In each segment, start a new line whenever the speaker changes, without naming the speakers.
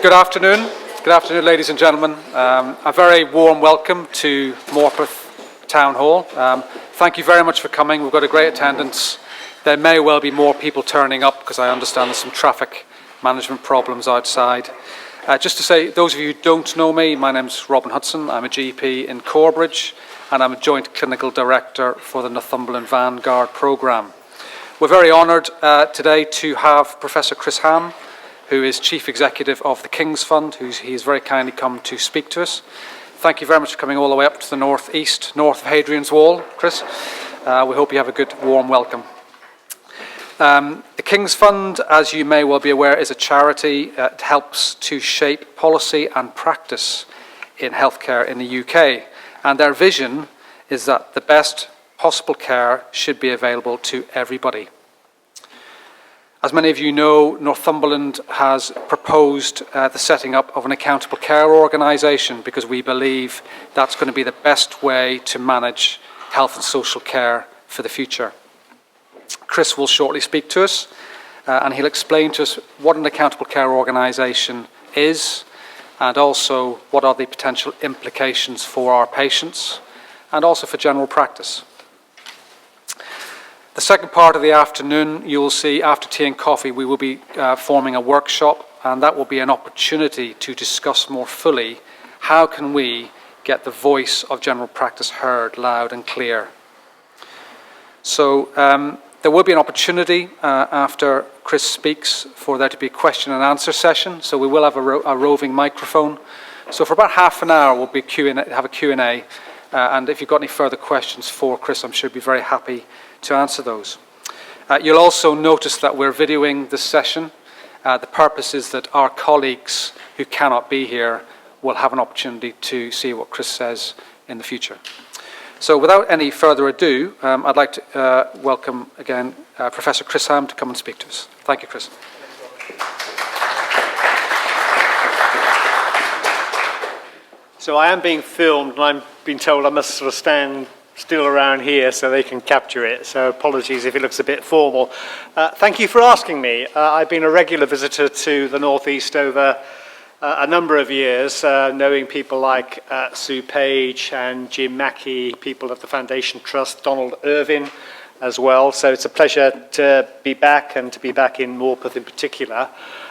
Good afternoon. Good afternoon, ladies and gentlemen. A very warm welcome to Morpeth Town Hall. Thank you very much for coming. We've got a great attendance. There may well be more people turning up because I understand there's some traffic management problems outside. Just to say, those of you who don't know me, my name's Robin Hudson. I'm a GP in Corbridge and I'm a Joint Clinical Director for the Northumberland Vanguard Programme. We're very honoured today to have Professor Chris Ham, who is Chief Executive of the King's Fund, he's very kindly come to speak to us. Thank you very much for coming all the way up to the north of Hadrian's Wall, Chris. We hope you have a good, warm welcome. The King's Fund, as you may well be aware, is a charity that helps to shape policy and practice in healthcare in the UK. And their vision is that the best possible care should be available to everybody. As many of you know, Northumberland has proposed the setting up of an accountable care organisation because we believe that's going to be the best way to manage health and social care for the future. Chris will shortly speak to us and he'll explain to us what an accountable care organisation is and also what are the potential implications for our patients and also for general practice. The second part of the afternoon, you will see after tea and coffee, we will be forming a workshop, and that will be an opportunity to discuss more fully how can we get the voice of general practice heard loud and clear. So there will be an opportunity after Chris speaks for there to be a question and answer session. So we will have a roving microphone. So for about half an hour, we'll be have a Q&A. And if you've got any further questions for Chris, I'm sure he'll be very happy to answer those. You'll also notice that we're videoing this session. The purpose is that our colleagues who cannot be here will have an opportunity to see what Chris says in the future. So without any further ado, I'd like to welcome again Professor Chris Ham to come and speak to us. Thank you, Chris.
So I am being filmed and I'm being told I must sort of stand still around here so they can capture it. So apologies if it looks a bit formal. Thank you for asking me. I've been a regular visitor to the North East over a number of years, knowing people like Sue Page and Jim Mackey, people at the Foundation Trust, Donald Irvin as well. So it's a pleasure to be back and to be back in Morpeth in particular.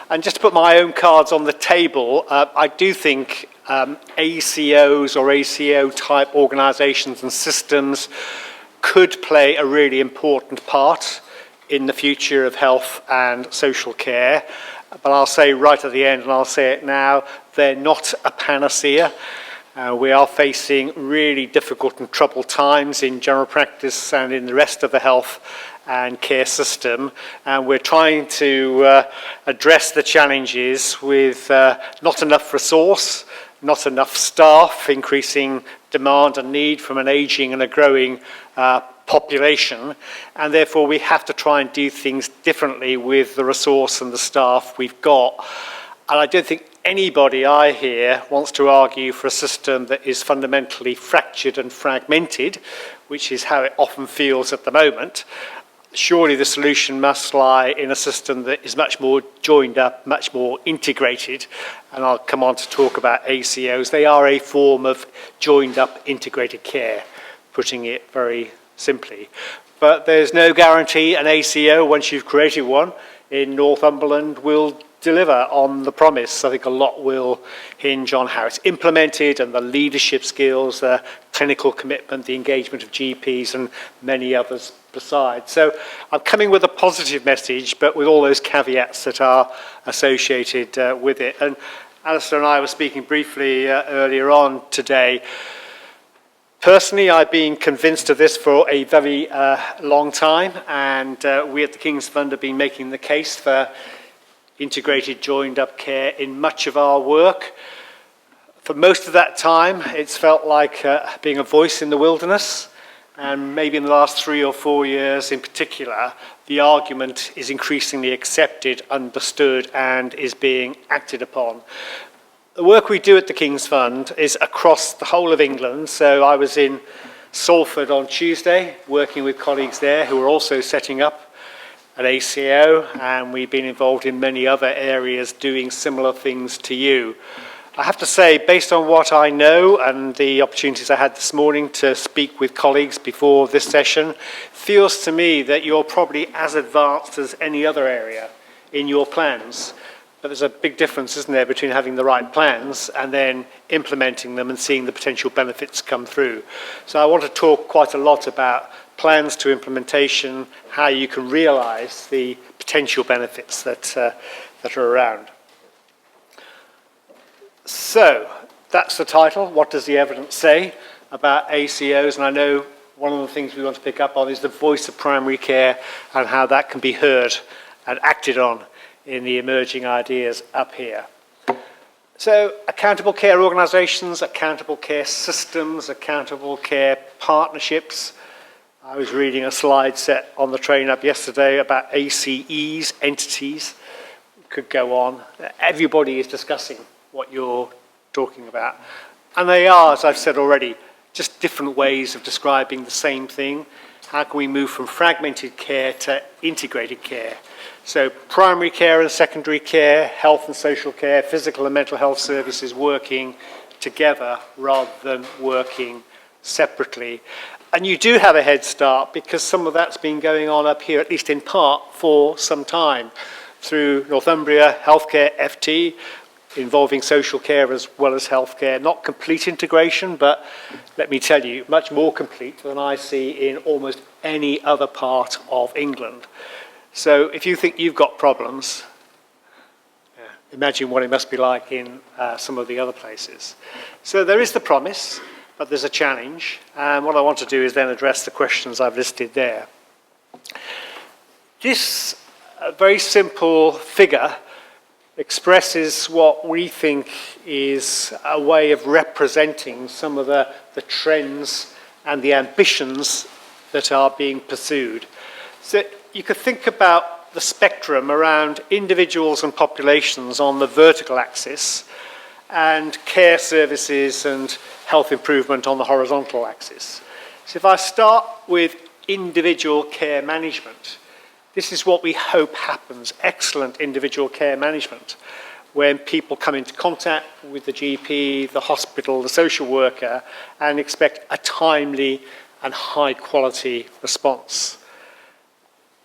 And just to put my own cards on the table, I do think ACOs or ACO type organisations and systems could play a really important part in the future of health and social care. But I'll say right at the end, and I'll say it now, they're not a panacea. We are facing really difficult and troubled times in general practice and in the rest of the health and care system, and we're trying to address the challenges with not enough resource, not enough staff, increasing demand and need from an ageing and a growing population, and therefore we have to try and do things differently with the resource and the staff we've got. And I don't think anybody I hear wants to argue for a system that is fundamentally fractured and fragmented, which is how it often feels at the moment. Surely the solution must lie in a system that is much more joined up, much more integrated, and I'll come on to talk about ACOs. They are a form of joined up integrated care, putting it very simply. But there's no guarantee an ACO, once you've created one in Northumberland, will deliver on the promise. I think a lot will hinge on how it's implemented and the leadership skills, the clinical commitment, the engagement of GPs and many others besides. So I'm coming with a positive message, but with all those caveats that are associated with it. And Alistair and I were speaking briefly earlier on today. Personally, I've been convinced of this for a very long time, and we at the King's Fund have been making the case for integrated joined up care in much of our work. For most of that time, it's felt like being a voice in the wilderness, and maybe in the last 3 or 4 years in particular, the argument is increasingly accepted, understood, and is being acted upon. The work we do at the King's Fund is across the whole of England. So I was in Salford on Tuesday, working with colleagues there who are also setting up at ACO, and we've been involved in many other areas doing similar things to you. I have to say, based on what I know and the opportunities I had this morning to speak with colleagues before this session, feels to me that you're probably as advanced as any other area in your plans. But there's a big difference, isn't there, between having the right plans and then implementing them and seeing the potential benefits come through. So I want to talk quite a lot about plans to implementation, how you can realise the potential benefits that are around. So that's the title. What does the evidence say about ACOs? And I know one of the things we want to pick up on is the voice of primary care and how that can be heard and acted on in the emerging ideas up here. So accountable care organisations, accountable care systems, accountable care partnerships. I was reading a slide set on the train up yesterday about ACEs, entities. Could go on. Everybody is discussing what you're talking about. And they are, as I've said already, just different ways of describing the same thing. How can we move from fragmented care to integrated care? So primary care and secondary care, health and social care, physical and mental health services working together rather than working separately. And you do have a head start because some of that's been going on up here, at least in part, for some time through Northumbria Healthcare FT, involving social care as well as healthcare. Not complete integration, but let me tell you, much more complete than I see in almost any other part of England. So if you think you've got problems, imagine what it must be like in some of the other places. So there is the promise, but there's a challenge. And what I want to do is then address the questions I've listed there. This very simple figure expresses what we think is a way of representing some of the trends and the ambitions that are being pursued. So you could think about the spectrum around individuals and populations on the vertical axis and care services and health improvement on the horizontal axis. So if I start with individual care management, this is what we hope happens, excellent individual care management, when people come into contact with the GP, the hospital, the social worker, and expect a timely and high quality response.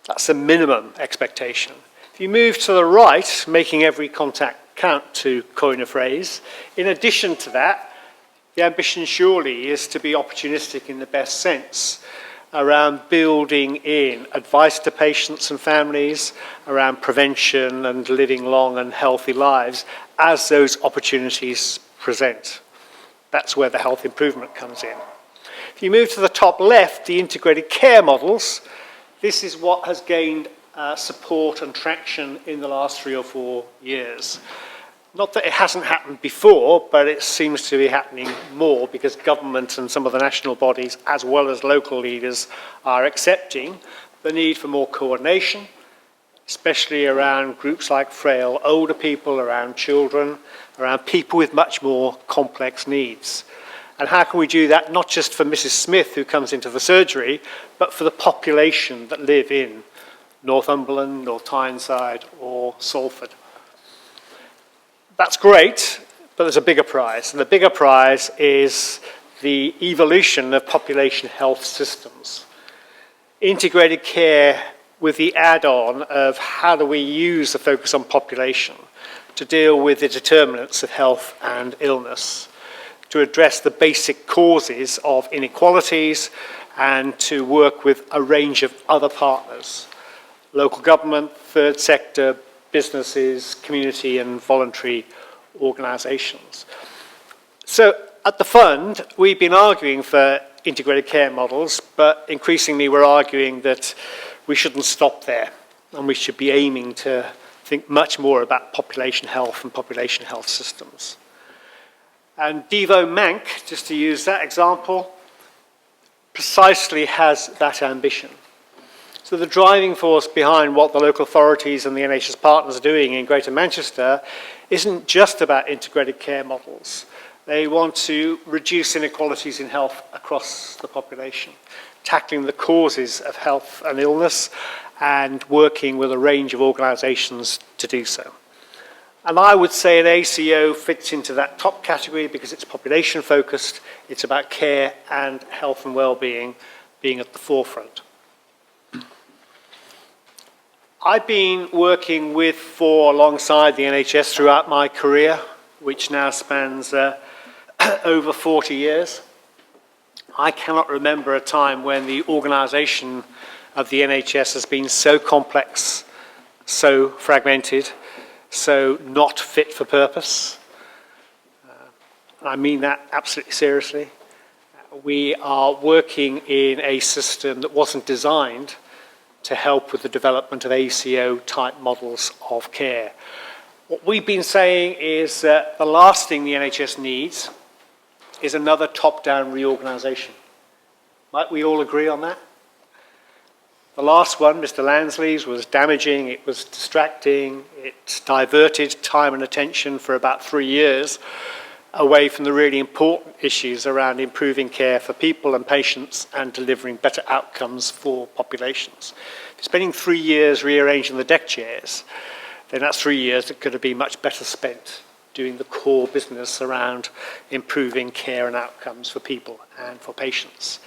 That's the minimum expectation. If you move to the right, making every contact count, to coin a phrase, in addition to that, the ambition surely is to be opportunistic in the best sense around building in advice to patients and families, around prevention and living long and healthy lives as those opportunities present. That's where the health improvement comes in. If you move to the top left, the integrated care models, this is what has gained support and traction in the last 3 or 4 years. Not that it hasn't happened before, but it seems to be happening more because government and some of the national bodies, as well as local leaders, are accepting the need for more coordination, especially around groups like frail older people, around children, around people with much more complex needs. And how can we do that, not just for Mrs. Smith who comes into the surgery, but for the population that live in Northumberland or Tyneside or Salford? That's great, but there's a bigger prize. And the bigger prize is the evolution of population health systems. Integrated care with the add-on of how do we use the focus on population to deal with the determinants of health and illness, to address the basic causes of inequalities, and to work with a range of other partners, local government, third sector, businesses, community and voluntary organisations. So at the fund, we've been arguing for integrated care models, but increasingly we're arguing that we shouldn't stop there and we should be aiming to think much more about population health and population health systems. And Devo Mank, just to use that example, precisely has that ambition. So the driving force behind what the local authorities and the NHS partners are doing in Greater Manchester isn't just about integrated care models. They want to reduce inequalities in health across the population. tackling the causes of health and illness, and working with a range of organisations to do so. And I would say an ACO fits into that top category because it's population focused, it's about care and health and well-being being at the forefront. I've been working with alongside the NHS throughout my career, which now spans over 40 years. I cannot remember a time when the organisation of the NHS has been so complex, so fragmented, so not fit for purpose. I mean that absolutely seriously. We are working in a system that wasn't designed to help with the development of ACO-type models of care. What we've been saying is that the last thing the NHS needs is another top-down reorganisation. Might we all agree on that? The last one, Mr. Lansley's, was damaging, it was distracting, it diverted time and attention for about 3 years away from the really important issues around improving care for people and patients and delivering better outcomes for populations. If you're spending 3 years rearranging the deck chairs, then that's 3 years that could have been much better spent doing the core business around improving care and outcomes for people and for patients.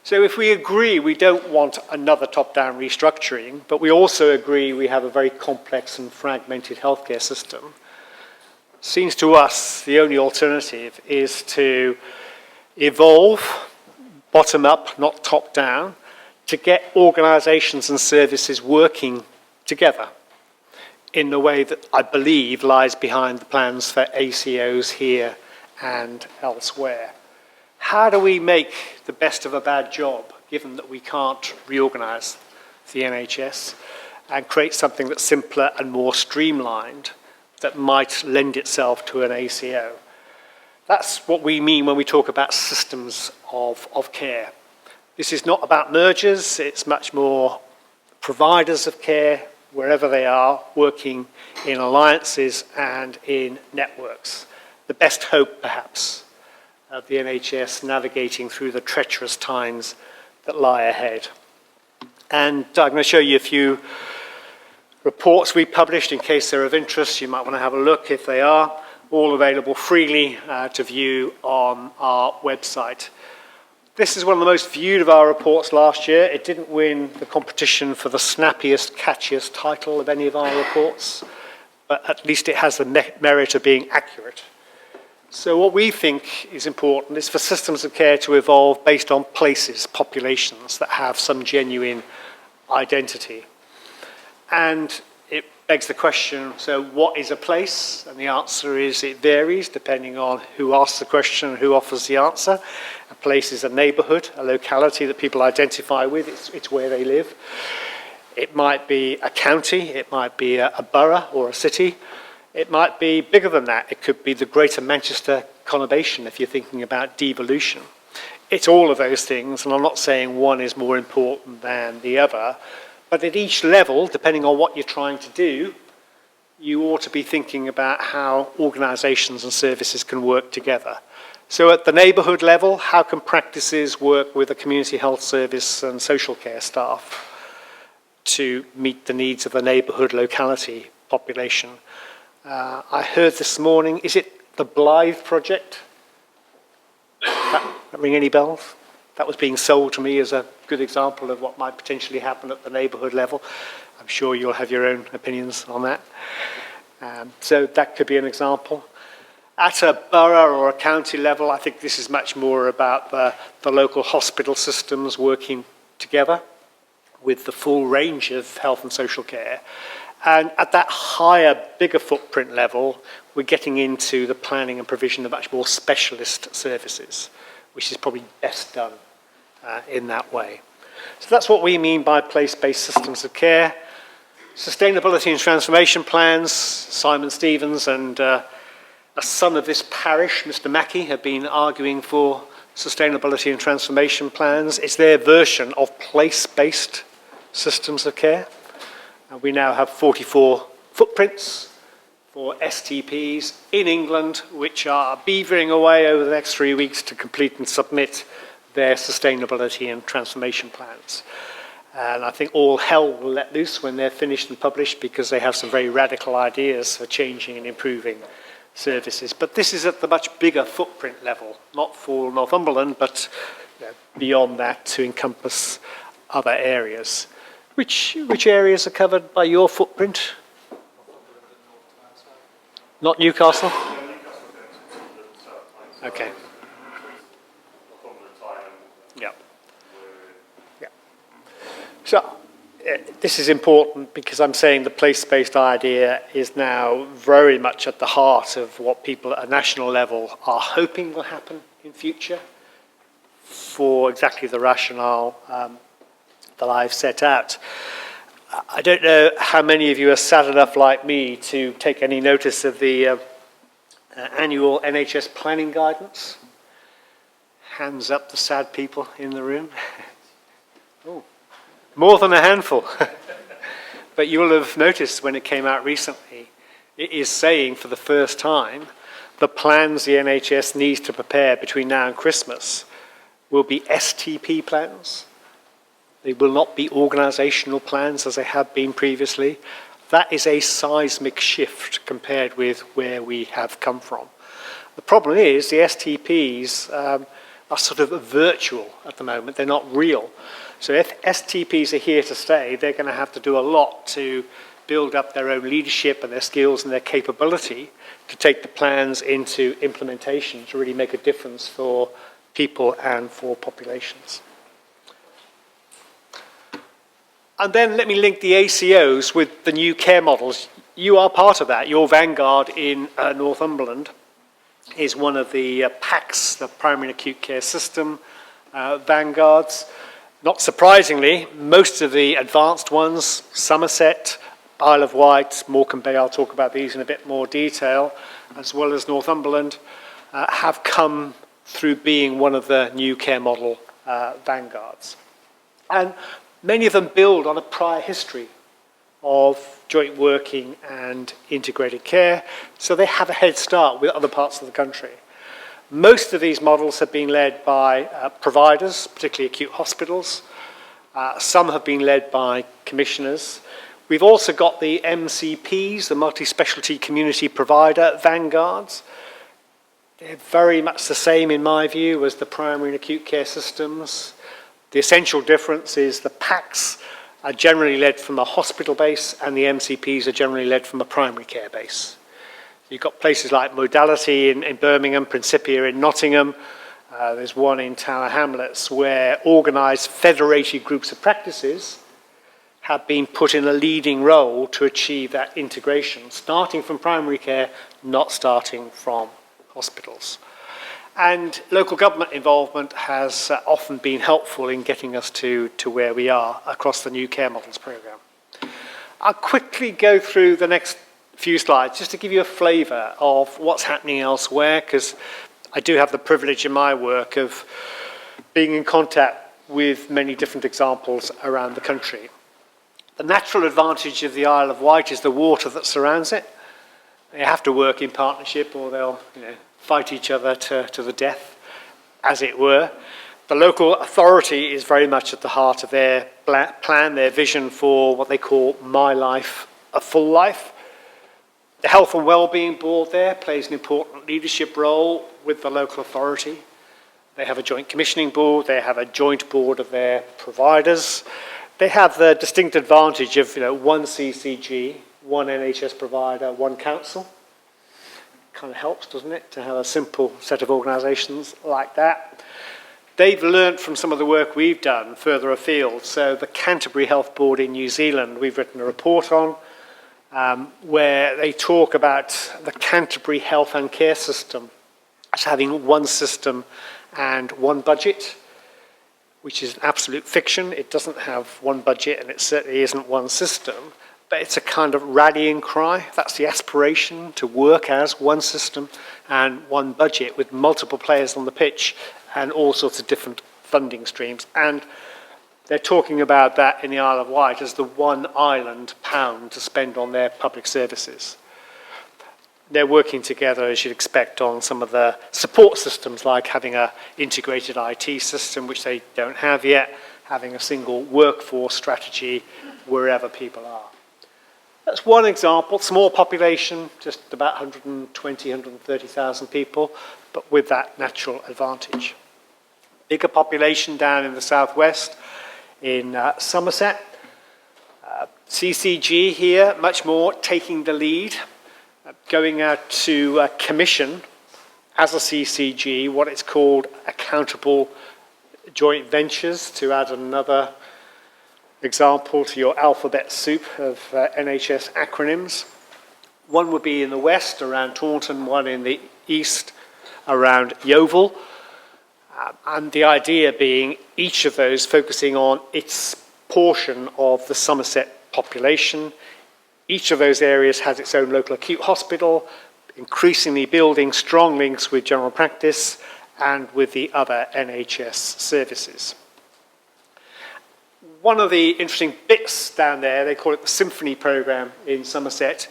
So if we agree we don't want another top-down restructuring, but we also agree we have a very complex and fragmented healthcare system, seems to us the only alternative is to evolve bottom-up, not top-down, to get organisations and services working together in the way that I believe lies behind the plans for ACOs here and elsewhere. How do we make the best of a bad job, given that we can't reorganise the NHS, and create something that's simpler and more streamlined that might lend itself to an ACO? That's what we mean when we talk about systems of care. This is not about mergers, it's much more providers of care, wherever they are, working in alliances and in networks. The best hope, perhaps, of the NHS navigating through the treacherous times that lie ahead. And I'm going to show you a few reports we published in case they're of interest. You might want to have a look if they are. All available freely to view on our website. This is one of the most viewed of our reports last year. It didn't win the competition for the snappiest, catchiest title of any of our reports, but at least it has the merit of being accurate. So what we think is important is for systems of care to evolve based on places, populations that have some genuine identity. And it begs the question, so what is a place? And the answer is it varies depending on who asks the question and who offers the answer. A place is a neighbourhood, a locality that people identify with, it's where they live. It might be a county, it might be a borough or a city. It might be bigger than that. It could be the Greater Manchester conurbation if you're thinking about devolution. It's all of those things, and I'm not saying one is more important than the other, but at each level, depending on what you're trying to do, you ought to be thinking about how organisations and services can work together. So at the neighbourhood level, how can practices work with a community health service and social care staff to meet the needs of the neighbourhood locality population? I heard this morning, is it the Blythe project? That ring any bells? That was being sold to me as a good example of what might potentially happen at the neighbourhood level. I'm sure you'll have your own opinions on that. So that could be an example. At a borough or a county level, I think this is much more about the local hospital systems working together with the full range of health and social care. And at that higher, bigger footprint level, we're getting into the planning and provision of much more specialist services, which is probably best done in that way. So that's what we mean by place-based systems of care. Sustainability and transformation plans, Simon Stevens and a son of this parish, Mr. Mackey, have been arguing for sustainability and transformation plans. It's their version of place-based systems of care. We now have 44 footprints for STPs in England, which are beavering away over the next 3 weeks to complete and submit their sustainability and transformation plans. And I think all hell will let loose when they're finished and published, because they have some very radical ideas for changing and improving services. But this is at the much bigger footprint level, not for Northumberland, but beyond that to encompass other areas. Which areas are covered by your footprint? Not Newcastle? Okay. Yeah. Yeah. So this is important because I'm saying the place-based idea is now very much at the heart of what people at a national level are hoping will happen in future, for exactly the rationale that I've set out. I don't know how many of you are sad enough like me to take any notice of the annual NHS planning guidance. Hands up, the sad people in the room. Oh, more than a handful. But you will have noticed when it came out recently, it is saying for the first time the plans the NHS needs to prepare between now and Christmas will be STP plans. They will not be organisational plans as they have been previously. That is a seismic shift compared with where we have come from. The problem is the STPs are sort of virtual at the moment. They're not real. So if STPs are here to stay, they're going to have to do a lot to build up their own leadership and their skills and their capability to take the plans into implementation to really make a difference for people and for populations. And then let me link the ACOs with the new care models. You are part of that. Your vanguard in Northumberland is one of the PACS, the Primary and Acute Care System vanguards. Not surprisingly, most of the advanced ones, Somerset, Isle of Wight, Morecambe Bay, I'll talk about these in a bit more detail, as well as Northumberland, have come through being one of the new care model vanguards. And many of them build on a prior history of joint working and integrated care, so they have a head start with other parts of the country. Most of these models have been led by providers, particularly acute hospitals. Some have been led by commissioners. We've also got the MCPs, the multi-specialty community provider vanguards. They're very much the same, in my view, as the primary and acute care systems. The essential difference is the PACS are generally led from a hospital base and the MCPs are generally led from a primary care base. You've got places like Modality in Birmingham, Principia in Nottingham. There's one in Tower Hamlets where organised federated groups of practices have been put in a leading role to achieve that integration, starting from primary care, not starting from hospitals. And local government involvement has often been helpful in getting us to where we are across the new care models programme. I'll quickly go through the next few slides just to give you a flavour of what's happening elsewhere, because I do have the privilege in my work of being in contact with many different examples around the country. The natural advantage of the Isle of Wight is the water that surrounds it. They have to work in partnership or they'll fight each other to the death, as it were. The local authority is very much at the heart of their plan, their vision for what they call My Life, a Full Life. The Health and Wellbeing Board there plays an important leadership role with the local authority. They have a joint commissioning board, they have a joint board of their providers. They have the distinct advantage of one CCG, one NHS provider, one council. Kind of helps, doesn't it, to have a simple set of organisations like that. They've learnt from some of the work we've done further afield. So the Canterbury Health Board in New Zealand, we've written a report on, where they talk about the Canterbury Health and Care System as having one system and one budget, which is an absolute fiction. It doesn't have one budget and it certainly isn't one system. But it's a kind of rallying cry. That's the aspiration, to work as one system and one budget with multiple players on the pitch and all sorts of different funding streams. And they're talking about that in the Isle of Wight as the £1 island to spend on their public services. they're working together, as you'd expect, on some of the support systems, like having an integrated IT system, which they don't have yet, having a single workforce strategy wherever people are. That's one example. Small population, just about 120, 130,000 people, but with that natural advantage. Bigger population down in the southwest, in Somerset. CCG here, much more taking the lead, going out to commission as a CCG what it's called accountable joint ventures, to add another example to your alphabet soup of NHS acronyms. One would be in the west around Taunton, one in the east around Yeovil. And the idea being each of those focusing on its portion of the Somerset population. Each of those areas has its own local acute hospital, increasingly building strong links with general practice and with the other NHS services. One of the interesting bits down there, they call it the Symphony programme in Somerset,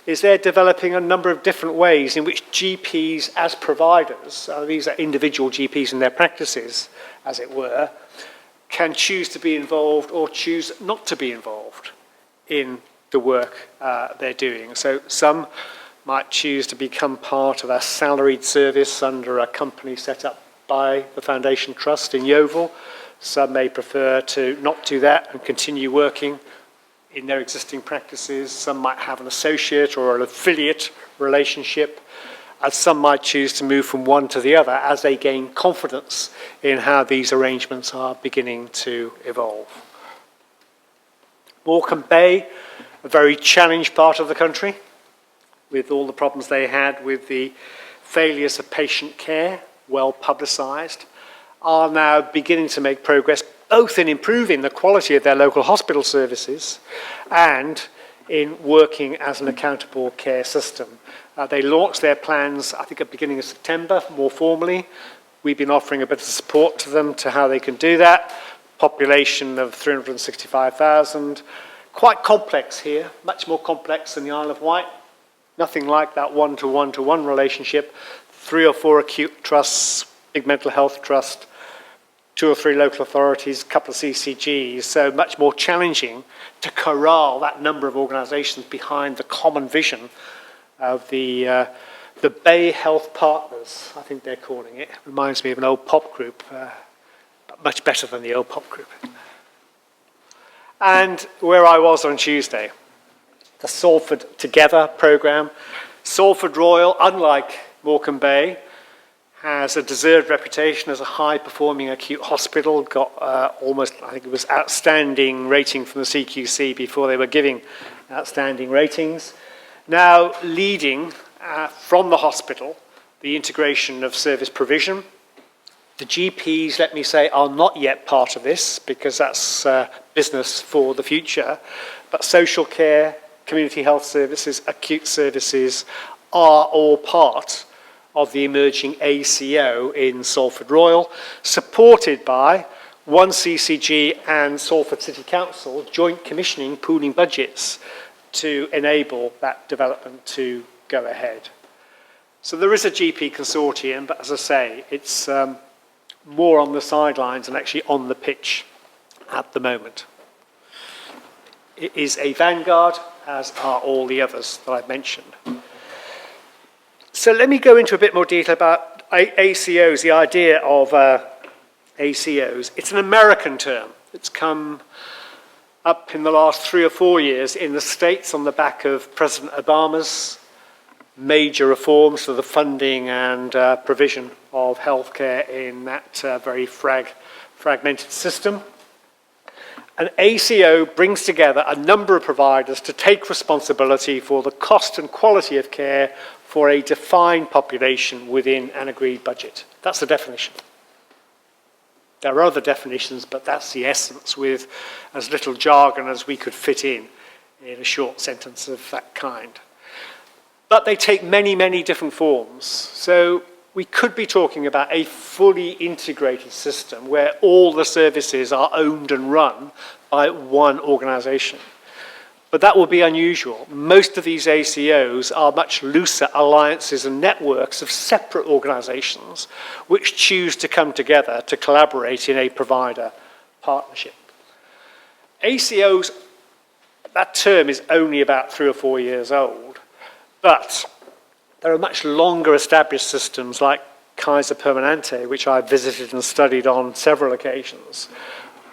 is they're developing a number of different ways in which GPs as providers, these are individual GPs in their practices, as it were, can choose to be involved or choose not to be involved in the work they're doing. So some might choose to become part of a salaried service under a company set up by the Foundation Trust in Yeovil. Some may prefer to not do that and continue working in their existing practices. Some might have an associate or an affiliate relationship. And some might choose to move from one to the other as they gain confidence in how these arrangements are beginning to evolve. Morecambe Bay, a very challenged part of the country, with all the problems they had with the failures of patient care, well publicised, are now beginning to make progress both in improving the quality of their local hospital services and in working as an accountable care system. They launched their plans, I think, at the beginning of September, more formally. We've been offering a bit of support to them to how they can do that. Population of 365,000. Quite complex here, much more complex than the Isle of Wight. Nothing like that one-to-one-to-one relationship. 3 or 4 acute trusts, big mental health trust, 2 or 3 local authorities, a couple of CCGs, so much more challenging to corral that number of organisations behind the common vision of the Bay Health Partners, I think they're calling it. Reminds me of an old pop group, but much better than the old pop group. And where I was on Tuesday, the Salford Together programme. Salford Royal, unlike Morecambe Bay, has a deserved reputation as a high-performing acute hospital, got almost, I think it was outstanding rating from the CQC before they were giving outstanding ratings. Now leading from the hospital the integration of service provision. The GPs, let me say, are not yet part of this because that's business for the future, but social care, community health services, acute services are all part of the emerging ACO in Salford Royal, supported by one CCG and Salford City Council joint commissioning, pooling budgets to enable that development to go ahead. So there is a GP consortium, but as I say, it's more on the sidelines and actually on the pitch at the moment. It is a vanguard, as are all the others that I've mentioned. So let me go into a bit more detail about ACOs, the idea of ACOs. It's an American term. It's come up in the last 3 or 4 years in the States on the back of President Obama's major reforms to the funding and provision of healthcare in that very fragmented system. An ACO brings together a number of providers to take responsibility for the cost and quality of care for a defined population within an agreed budget. That's the definition. There are other definitions, but that's the essence, with as little jargon as we could fit in a short sentence of that kind. But they take many, many different forms. So we could be talking about a fully integrated system where all the services are owned and run by one organisation. But that will be unusual. Most of these ACOs are much looser alliances and networks of separate organizations which choose to come together to collaborate in a provider partnership. ACOs, that term is only about 3 or 4 years old, but there are much longer established systems like Kaiser Permanente, which I've visited and studied on several occasions,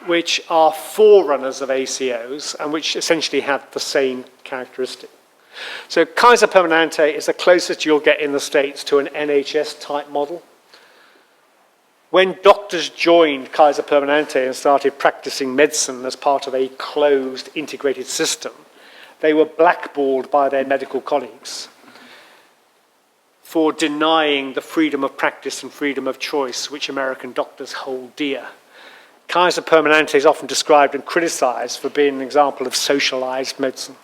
which are forerunners of ACOs and which essentially have the same characteristic. So Kaiser Permanente is the closest you'll get in the States to an NHS-type model. When doctors joined Kaiser Permanente and started practicing medicine as part of a closed, integrated system, they were blackballed by their medical colleagues for denying the freedom of practice and freedom of choice which American doctors hold dear. Kaiser Permanente is often described and criticized for being an example of socialized medicine.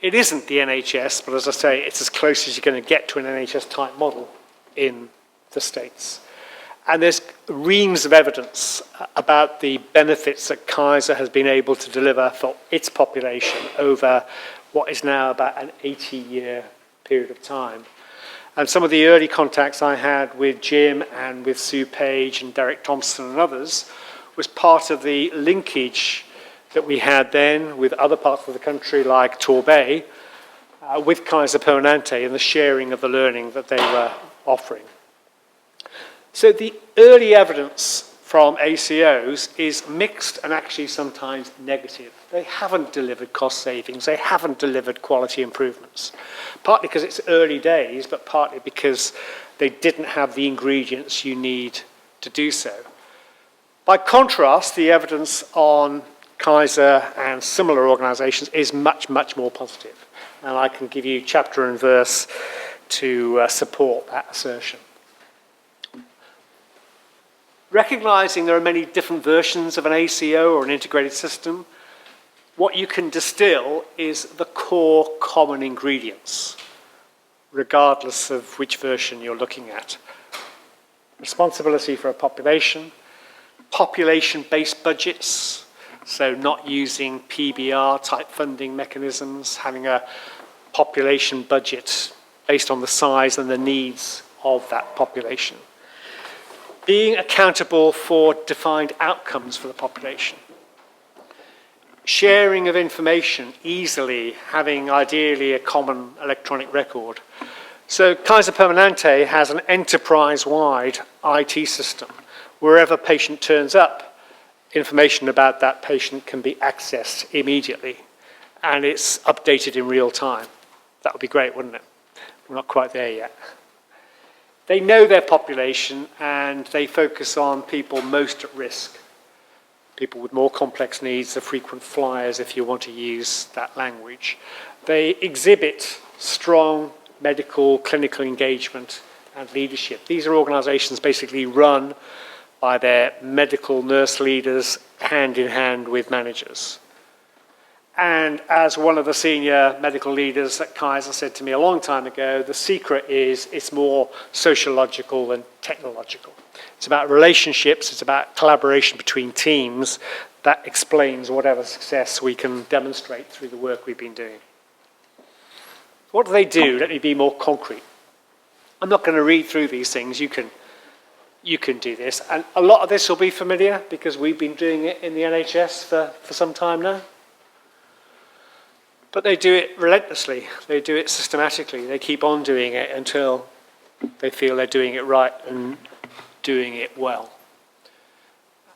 It isn't the NHS, but as I say, it's as close as you're going to get to an NHS-type model in the States. And there's reams of evidence about the benefits that Kaiser has been able to deliver for its population over what is now about an 80-year period of time. And some of the early contacts I had with Jim and with Sue Page and Derek Thompson and others was part of the linkage that we had then with other parts of the country like Torbay, with Kaiser Permanente and the sharing of the learning that they were offering. So the early evidence from ACOs is mixed and actually sometimes negative. They haven't delivered cost savings, they haven't delivered quality improvements. Partly because it's early days, but partly because they didn't have the ingredients you need to do so. By contrast, the evidence on Kaiser and similar organizations is much, much more positive. And I can give you chapter and verse to support that assertion. Recognizing there are many different versions of an ACO or an integrated system, what you can distill is the core common ingredients, regardless of which version you're looking at. Responsibility for a population, population-based budgets, so not using PBR-type funding mechanisms, having a population budget based on the size and the needs of that population. Being accountable for defined outcomes for the population. Sharing of information easily, having ideally a common electronic record. So Kaiser Permanente has an enterprise-wide IT system. Wherever a patient turns up, information about that patient can be accessed immediately, and it's updated in real time. That would be great, wouldn't it? We're not quite there yet. They know their population and they focus on people most at risk. People with more complex needs, the frequent flyers, if you want to use that language. They exhibit strong medical, clinical engagement and leadership. These are organizations basically run by their medical nurse leaders hand in hand with managers. And as one of the senior medical leaders at Kaiser said to me a long time ago, the secret is it's more sociological than technological. It's about relationships, it's about collaboration between teams that explains whatever success we can demonstrate through the work we've been doing. What do they do? Let me be more concrete. I'm not going to read through these things. You can do this. And a lot of this will be familiar because we've been doing it in the NHS for some time now. But they do it relentlessly. They do it systematically. They keep on doing it until they feel they're doing it right and doing it well.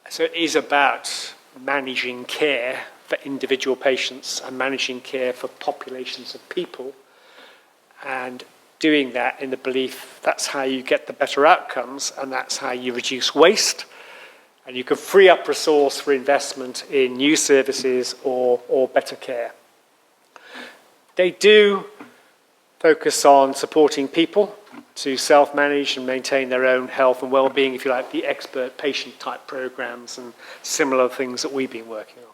So it is about managing care for individual patients and managing care for populations of people, and doing that in the belief that's how you get the better outcomes and that's how you reduce waste, and you can free up resource for investment in new services or better care. They do focus on supporting people to self-manage and maintain their own health and well-being, if you like, the expert patient type programs and similar things that we've been working on.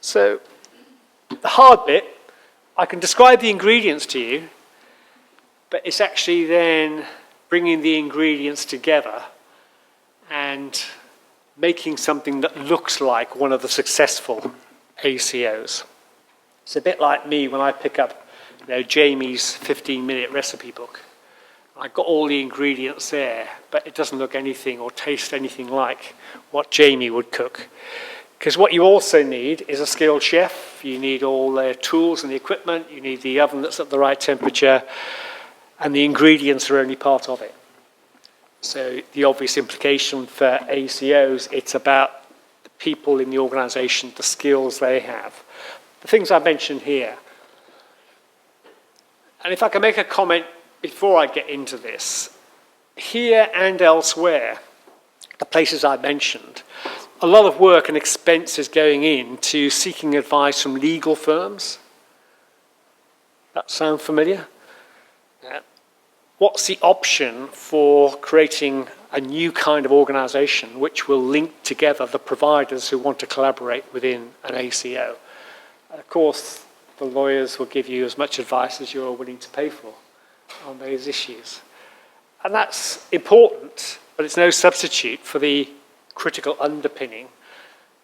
So the hard bit, I can describe the ingredients to you, but it's actually then bringing the ingredients together and making something that looks like one of the successful ACOs. It's a bit like me when I pick up Jamie's 15-minute recipe book. I've got all the ingredients there, but it doesn't look anything or taste anything like what Jamie would cook. Because what you also need is a skilled chef. You need all the tools and the equipment. You need the oven that's at the right temperature. And the ingredients are only part of it. So the obvious implication for ACOs, it's about the people in the organisation, the skills they have. The things I mentioned here. And if I can make a comment before I get into this, here and elsewhere, the places I mentioned, a lot of work and expense is going into seeking advice from legal firms. That sound familiar? What's the option for creating a new kind of organisation which will link together the providers who want to collaborate within an ACO? Of course, the lawyers will give you as much advice as you're willing to pay for on those issues. And that's important, but it's no substitute for the critical underpinning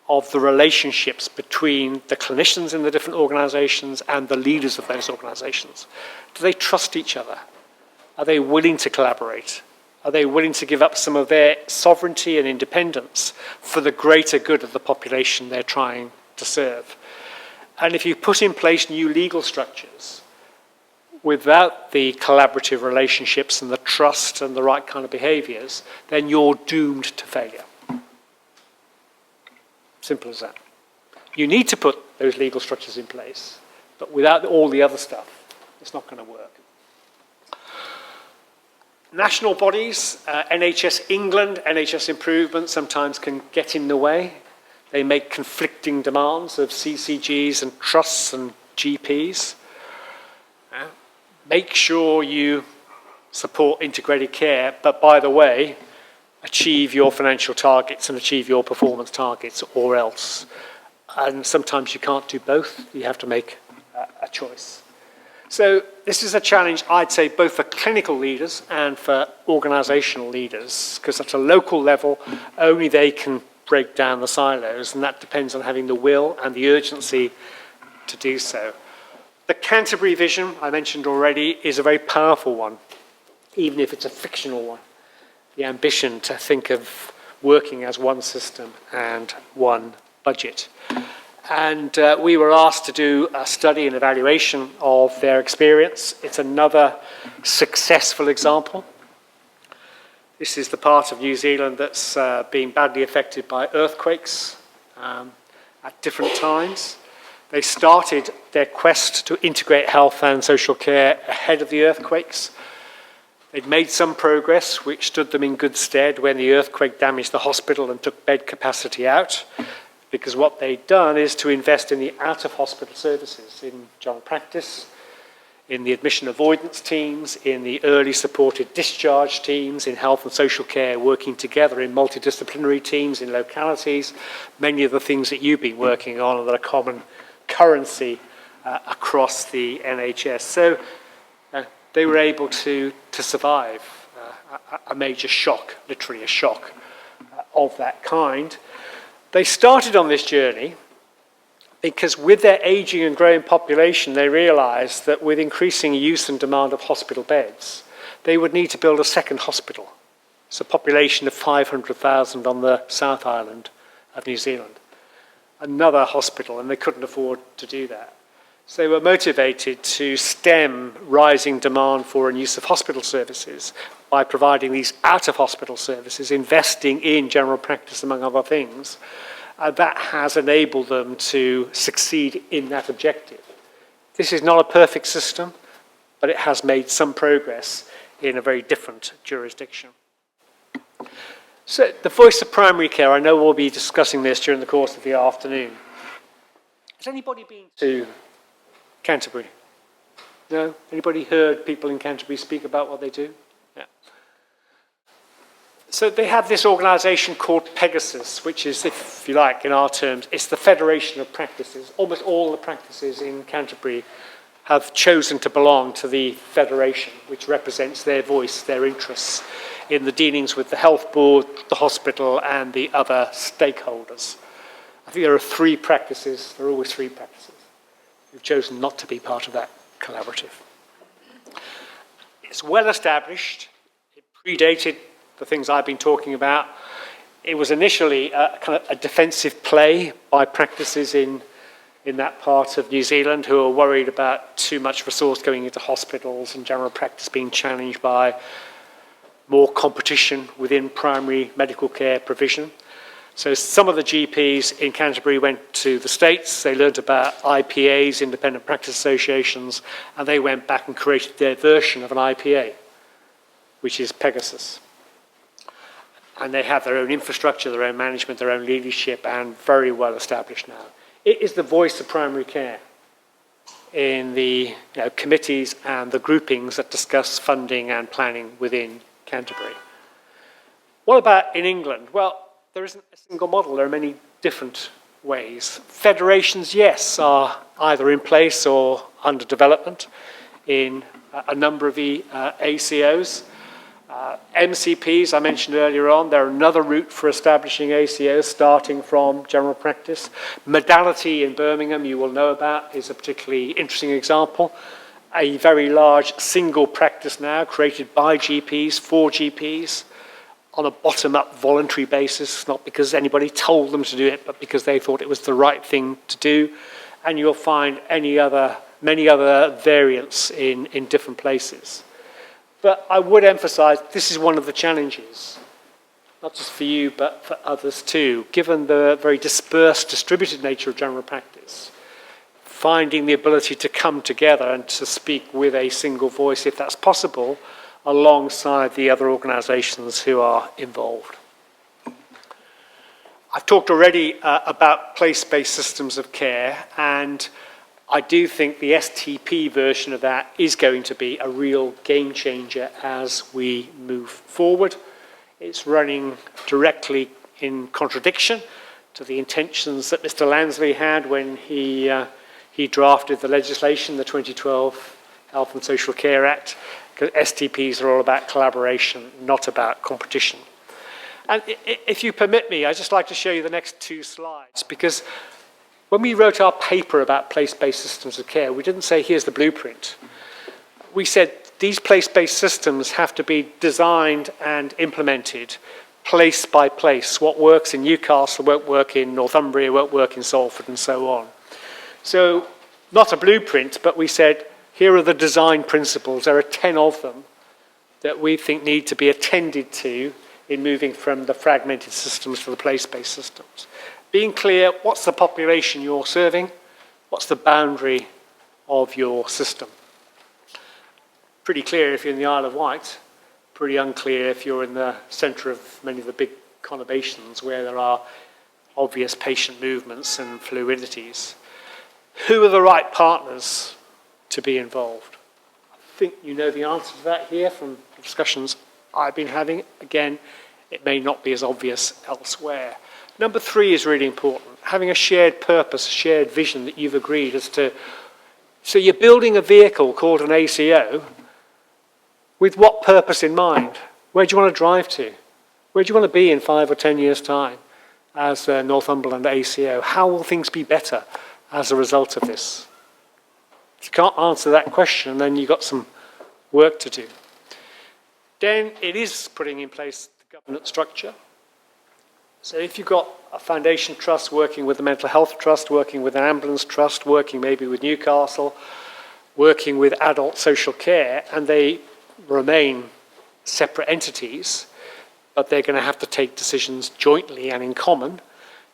of the relationships between the clinicians in the different organisations and the leaders of those organisations. Do they trust each other? Are they willing to collaborate? Are they willing to give up some of their sovereignty and independence for the greater good of the population they're trying to serve? And if you put in place new legal structures without the collaborative relationships and the trust and the right kind of behaviours, then you're doomed to failure. Simple as that. You need to put those legal structures in place, but without all the other stuff, it's not going to work. National bodies, NHS England, NHS Improvement, sometimes can get in the way. They make conflicting demands of CCGs and trusts and GPs. Make sure you support integrated care, but by the way, achieve your financial targets and achieve your performance targets or else. And sometimes you can't do both. You have to make a choice. So this is a challenge, I'd say, both for clinical leaders and for organisational leaders, because at a local level, only they can break down the silos, and that depends on having the will and the urgency to do so. The Canterbury vision, I mentioned already, is a very powerful one, even if it's a fictional one. The ambition to think of working as one system and one budget. And we were asked to do a study and evaluation of their experience. It's another successful example. This is the part of New Zealand that's being badly affected by earthquakes at different times. They started their quest to integrate health and social care ahead of the earthquakes. They'd made some progress, which stood them in good stead when the earthquake damaged the hospital and took bed capacity out, because what they'd done is to invest in the out-of-hospital services, in general practice, in the admission avoidance teams, in the early supported discharge teams, in health and social care, working together in multidisciplinary teams in localities, many of the things that you've been working on that are common currency across the NHS. So they were able to survive a major shock, literally a shock of that kind. They started on this journey because with their ageing and growing population, they realised that with increasing use and demand of hospital beds, they would need to build a second hospital. It's a population of 500,000 on the South Island of New Zealand. Another hospital, and they couldn't afford to do that. So they were motivated to stem rising demand for and use of hospital services by providing these out-of-hospital services, investing in general practice, among other things. That has enabled them to succeed in that objective. This is not a perfect system, but it has made some progress in a very different jurisdiction. So the voice of primary care, I know we'll be discussing this during the course of the afternoon. Has anybody been to Canterbury? No? Anybody heard people in Canterbury speak about what they do? Yeah. So they have this organisation called Pegasus, which is, if you like, in our terms, it's the federation of practices. Almost all the practices in Canterbury have chosen to belong to the federation, which represents their voice, their interests in the dealings with the health board, the hospital, and the other stakeholders. I think there are three practices, there are always three practices, who've chosen not to be part of that collaborative. It's well established, it predated the things I've been talking about. It was initially a kind of a defensive play by practices in that part of New Zealand who were worried about too much resource going into hospitals and general practice being challenged by more competition within primary medical care provision. So some of the GPs in Canterbury went to the States, they learned about IPAs, Independent Practice Associations, and they went back and created their version of an IPA, which is Pegasus. And they have their own infrastructure, their own management, their own leadership, and very well established now. It is the voice of primary care in the committees and the groupings that discuss funding and planning within Canterbury. What about in England? Well, there isn't a single model. There are many different ways. Federations, yes, are either in place or under development in a number of the ACOs. MCPs, I mentioned earlier on, they're another route for establishing ACOs, starting from general practice. Modality in Birmingham, you will know about, is a particularly interesting example. A very large single practice now, created by GPs, for GPs, on a bottom-up voluntary basis, not because anybody told them to do it, but because they thought it was the right thing to do. And you'll find many other variants in different places. But I would emphasize this is one of the challenges, not just for you, but for others too. Given the very dispersed, distributed nature of general practice, finding the ability to come together and to speak with a single voice, if that's possible, alongside the other organisations who are involved. I've talked already about place-based systems of care, and I do think the STP version of that is going to be a real game changer as we move forward. It's running directly in contradiction to the intentions that Mr. Lansley had when he drafted the legislation, the 2012 Health and Social Care Act, because STPs are all about collaboration, not about competition. And if you permit me, I'd just like to show you the next two slides, because when we wrote our paper about place-based systems of care, we didn't say, here's the blueprint. We said, these place-based systems have to be designed and implemented place by place. What works in Newcastle won't work in Northumbria, won't work in Salford, and so on. So, not a blueprint, but we said, here are the design principles. There are 10 of them that we think need to be attended to in moving from the fragmented systems to the place-based systems. Being clear, what's the population you're serving? What's the boundary of your system? Pretty clear if you're in the Isle of Wight, pretty unclear if you're in the centre of many of the big conurbations where there are obvious patient movements and fluidities. Who are the right partners to be involved? I think you know the answer to that here from the discussions I've been having. Again, it may not be as obvious elsewhere. Number 3 is really important. Having a shared purpose, a shared vision that you've agreed as to... So you're building a vehicle called an ACO with what purpose in mind? Where do you want to drive to? Where do you want to be in 5 or 10 years' time as the Northumberland ACO? How will things be better as a result of this? If you can't answer that question, then you've got some work to do. Then it is putting in place the governance structure. So if you've got a foundation trust working with the mental health trust, working with an ambulance trust, working maybe with Newcastle, working with adult social care, and they remain separate entities, but they're going to have to take decisions jointly and in common,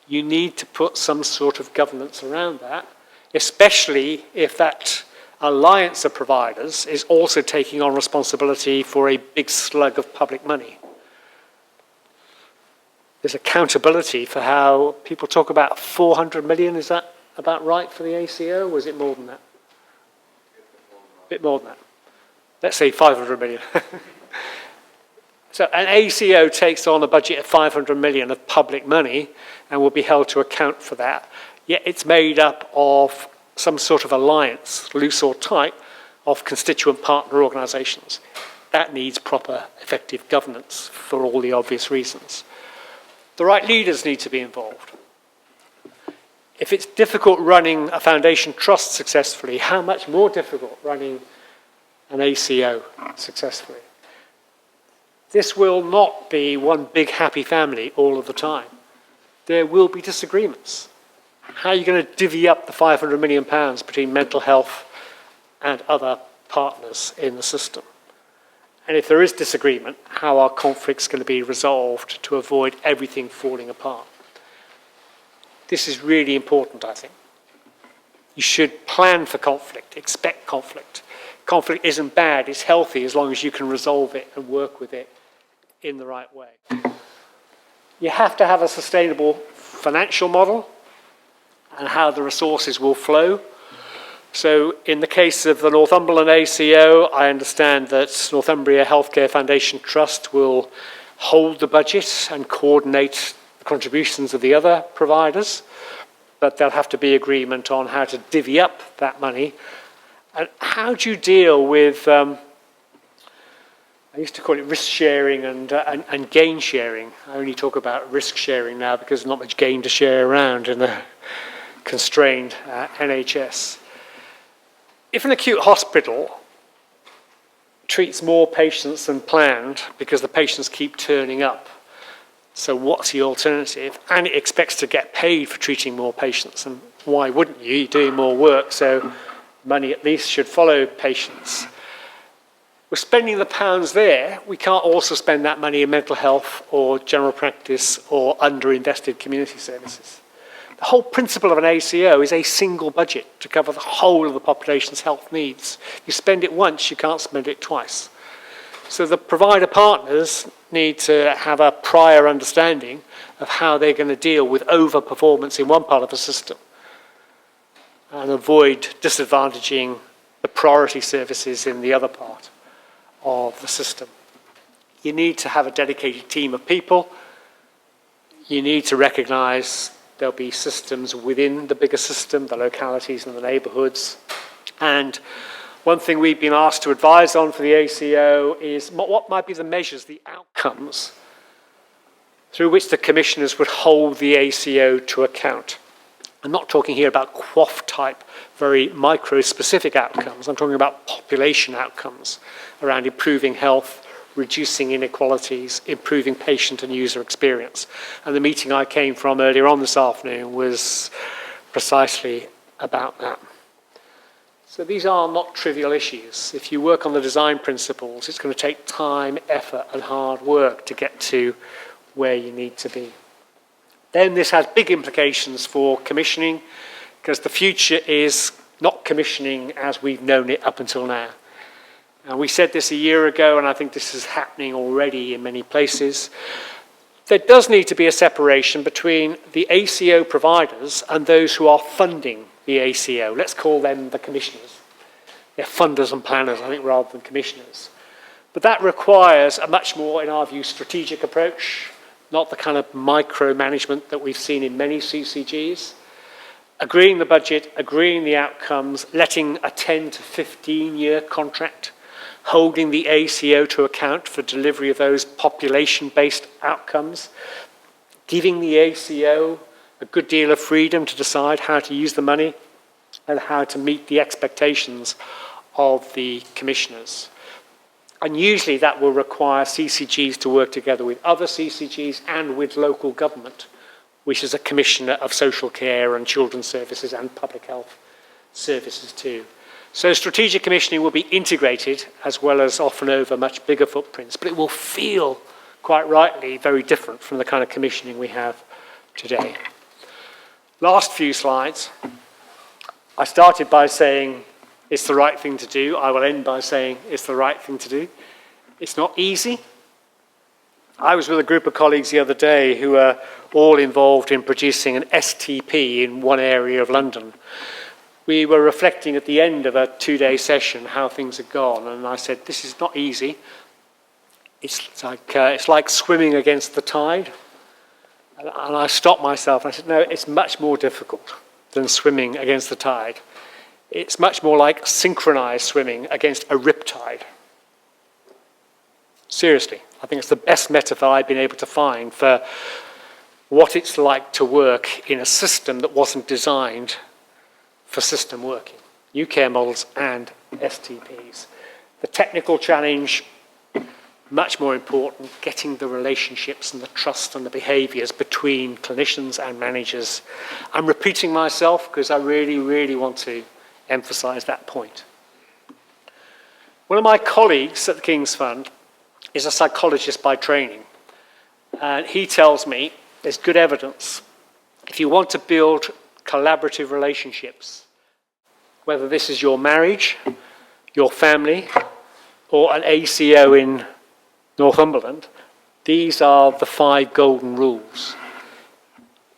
you need to put some sort of governance around that, especially if that alliance of providers is also taking on responsibility for a big slug of public money. There's accountability for how people talk about 400 million. Is that about right for the ACO, or is it more than that? A bit more than that. Let's say 500 million. So an ACO takes on a budget of 500 million of public money and will be held to account for that. Yet it's made up of some sort of alliance, loose or tight, of constituent partner organisations. That needs proper, effective governance for all the obvious reasons. The right leaders need to be involved. If it's difficult running a foundation trust successfully, how much more difficult running an ACO successfully? This will not be one big happy family all of the time. There will be disagreements. How are you going to divvy up the £500 million between mental health and other partners in the system? And if there is disagreement, how are conflicts going to be resolved to avoid everything falling apart? This is really important, I think. You should plan for conflict, expect conflict. Conflict isn't bad, it's healthy as long as you can resolve it and work with it in the right way. You have to have a sustainable financial model and how the resources will flow. So in the case of the Northumberland ACO, I understand that Northumbria Healthcare Foundation Trust will hold the budget and coordinate the contributions of the other providers, but there'll have to be agreement on how to divvy up that money. And how do you deal with, I used to call it risk sharing and gain sharing. I only talk about risk sharing now because there's not much gain to share around in the constrained NHS. If an acute hospital treats more patients than planned because the patients keep turning up, so what's the alternative? And it expects to get paid for treating more patients, and why wouldn't you? You're doing more work, so money at least should follow patients. We're spending the pounds there. We can't also spend that money in mental health or general practice or underinvested community services. The whole principle of an ACO is a single budget to cover the whole of the population's health needs. You spend it once, you can't spend it twice. So the provider partners need to have a prior understanding of how they're going to deal with overperformance in one part of the system and avoid disadvantaging the priority services in the other part of the system. You need to have a dedicated team of people. You need to recognise there'll be systems within the bigger system, the localities and the neighbourhoods. And one thing we've been asked to advise on for the ACO is what might be the measures, the outcomes, through which the commissioners would hold the ACO to account. I'm not talking here about QOF-type, very micro-specific outcomes. I'm talking about population outcomes around improving health, reducing inequalities, improving patient and user experience. And the meeting I came from earlier on this afternoon was precisely about that. So these are not trivial issues. If you work on the design principles, it's going to take time, effort, and hard work to get to where you need to be. Then this has big implications for commissioning, because the future is not commissioning as we've known it up until now. And we said this a year ago, and I think this is happening already in many places. There does need to be a separation between the ACO providers and those who are funding the ACO. Let's call them the commissioners. They're funders and planners, I think, rather than commissioners. But that requires a much more, in our view, strategic approach, not the kind of micromanagement that we've seen in many CCGs. Agreeing the budget, agreeing the outcomes, letting a 10 to 15-year contract, holding the ACO to account for delivery of those population-based outcomes, giving the ACO a good deal of freedom to decide how to use the money and how to meet the expectations of the commissioners. And usually that will require CCGs to work together with other CCGs and with local government, which is a commissioner of social care and children's services and public health services too. So strategic commissioning will be integrated as well as often over much bigger footprints, but it will feel, quite rightly, very different from the kind of commissioning we have today. Last few slides. I started by saying it's the right thing to do. I will end by saying it's the right thing to do. It's not easy. I was with a group of colleagues the other day who are all involved in producing an STP in one area of London. We were reflecting at the end of a 2-day session how things had gone, and I said, this is not easy. It's like swimming against the tide. And I stopped myself and I said, no, it's much more difficult than swimming against the tide. It's much more like synchronized swimming against a riptide. Seriously, I think it's the best metaphor I've been able to find for what it's like to work in a system that wasn't designed for system working, new care models and STPs. The technical challenge, much more important, getting the relationships and the trust and the behaviours between clinicians and managers. I'm repeating myself because I really, really want to emphasise that point. One of my colleagues at the King's Fund is a psychologist by training, and he tells me there's good evidence. If you want to build collaborative relationships, whether this is your marriage, your family, or an ACO in Northumberland, these are the 5 golden rules.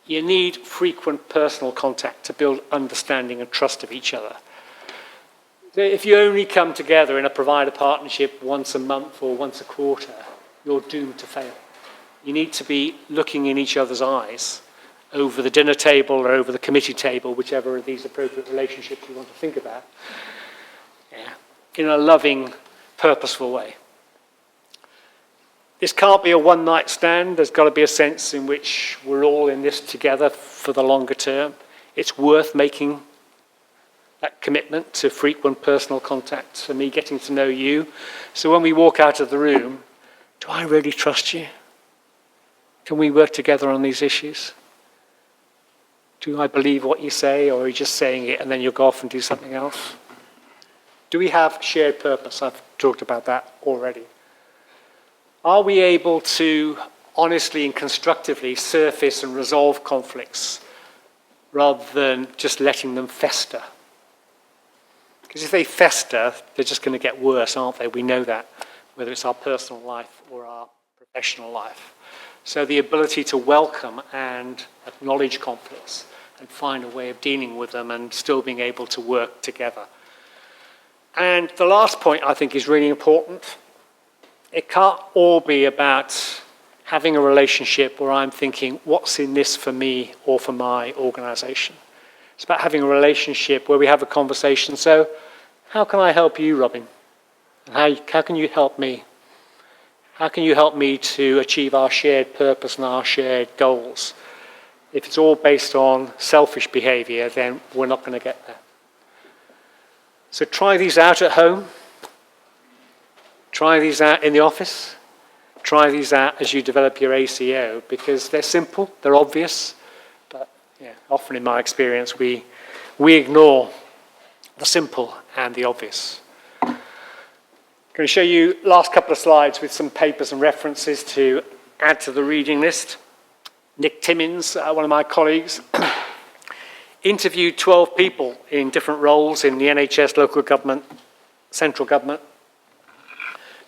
You need frequent personal contact to build understanding and trust of each other. If you only come together in a provider partnership once a month or once a quarter, you're doomed to fail. You need to be looking in each other's eyes over the dinner table or over the committee table, whichever of these appropriate relationships you want to think about, in a loving, purposeful way. This can't be a one-night stand. There's got to be a sense in which we're all in this together for the longer term. It's worth making that commitment to frequent personal contact, for me getting to know you. So when we walk out of the room, do I really trust you? Can we work together on these issues? Do I believe what you say, or are you just saying it and then you'll go off and do something else? Do we have shared purpose? I've talked about that already. Are we able to honestly and constructively surface and resolve conflicts rather than just letting them fester? Because if they fester, they're just going to get worse, aren't they? We know that, whether it's our personal life or our professional life. So the ability to welcome and acknowledge conflicts and find a way of dealing with them and still being able to work together. And the last point I think is really important. It can't all be about having a relationship where I'm thinking, what's in this for me or for my organisation? It's about having a relationship where we have a conversation. So how can I help you, Robin? How can you help me? How can you help me to achieve our shared purpose and our shared goals? If it's all based on selfish behaviour, then we're not going to get there. So try these out at home. Try these out in the office. Try these out as you develop your ACO, because they're simple, they're obvious, but often in my experience we ignore the simple and the obvious. I'm going to show you last couple of slides with some papers and references to add to the reading list. Nick Timmins, one of my colleagues, interviewed 12 people in different roles in the NHS, local government, central government,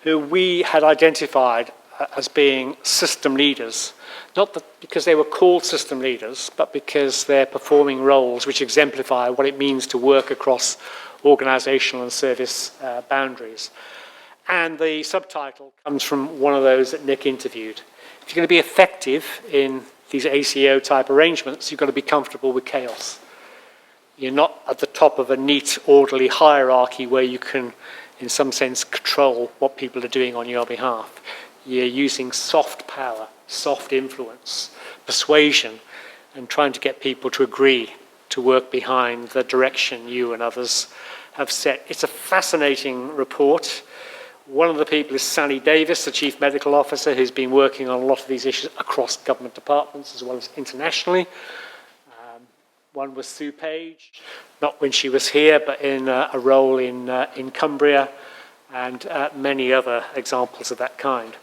who we had identified as being system leaders, not because they were called system leaders, but because they're performing roles which exemplify what it means to work across organisational and service boundaries. And the subtitle comes from one of those that Nick interviewed. If you're going to be effective in these ACO type arrangements, you've got to be comfortable with chaos. You're not at the top of a neat, orderly hierarchy where you can, in some sense, control what people are doing on your behalf. You're using soft power, soft influence, persuasion, and trying to get people to agree to work behind the direction you and others have set. It's a fascinating report. One of the people is Sally Davis, the Chief Medical Officer, who's been working on a lot of these issues across government departments as well as internationally. One was Sue Page, not when she was here, but in a role in Cumbria, and many other examples of that kind.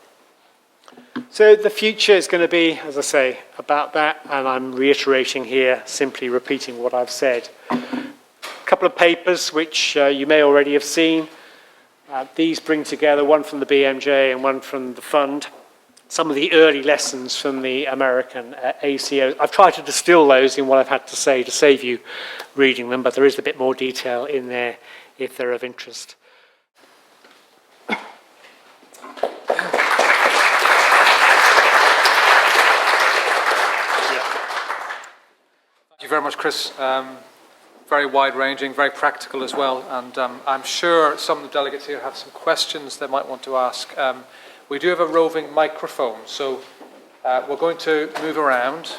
So the future is going to be, as I say, about that, and I'm reiterating here, simply repeating what I've said. A couple of papers which you may already have seen. These bring together, one from the BMJ and one from the fund, some of the early lessons from the American ACO. I've tried to distill those in what I've had to say to save you reading them, but there is a bit more detail in there if they're of interest.
Thank you very much, Chris. Very wide-ranging, very practical as well, and I'm sure some of the delegates here have some questions they might want to ask. We do have a roving microphone, so We're going to move around.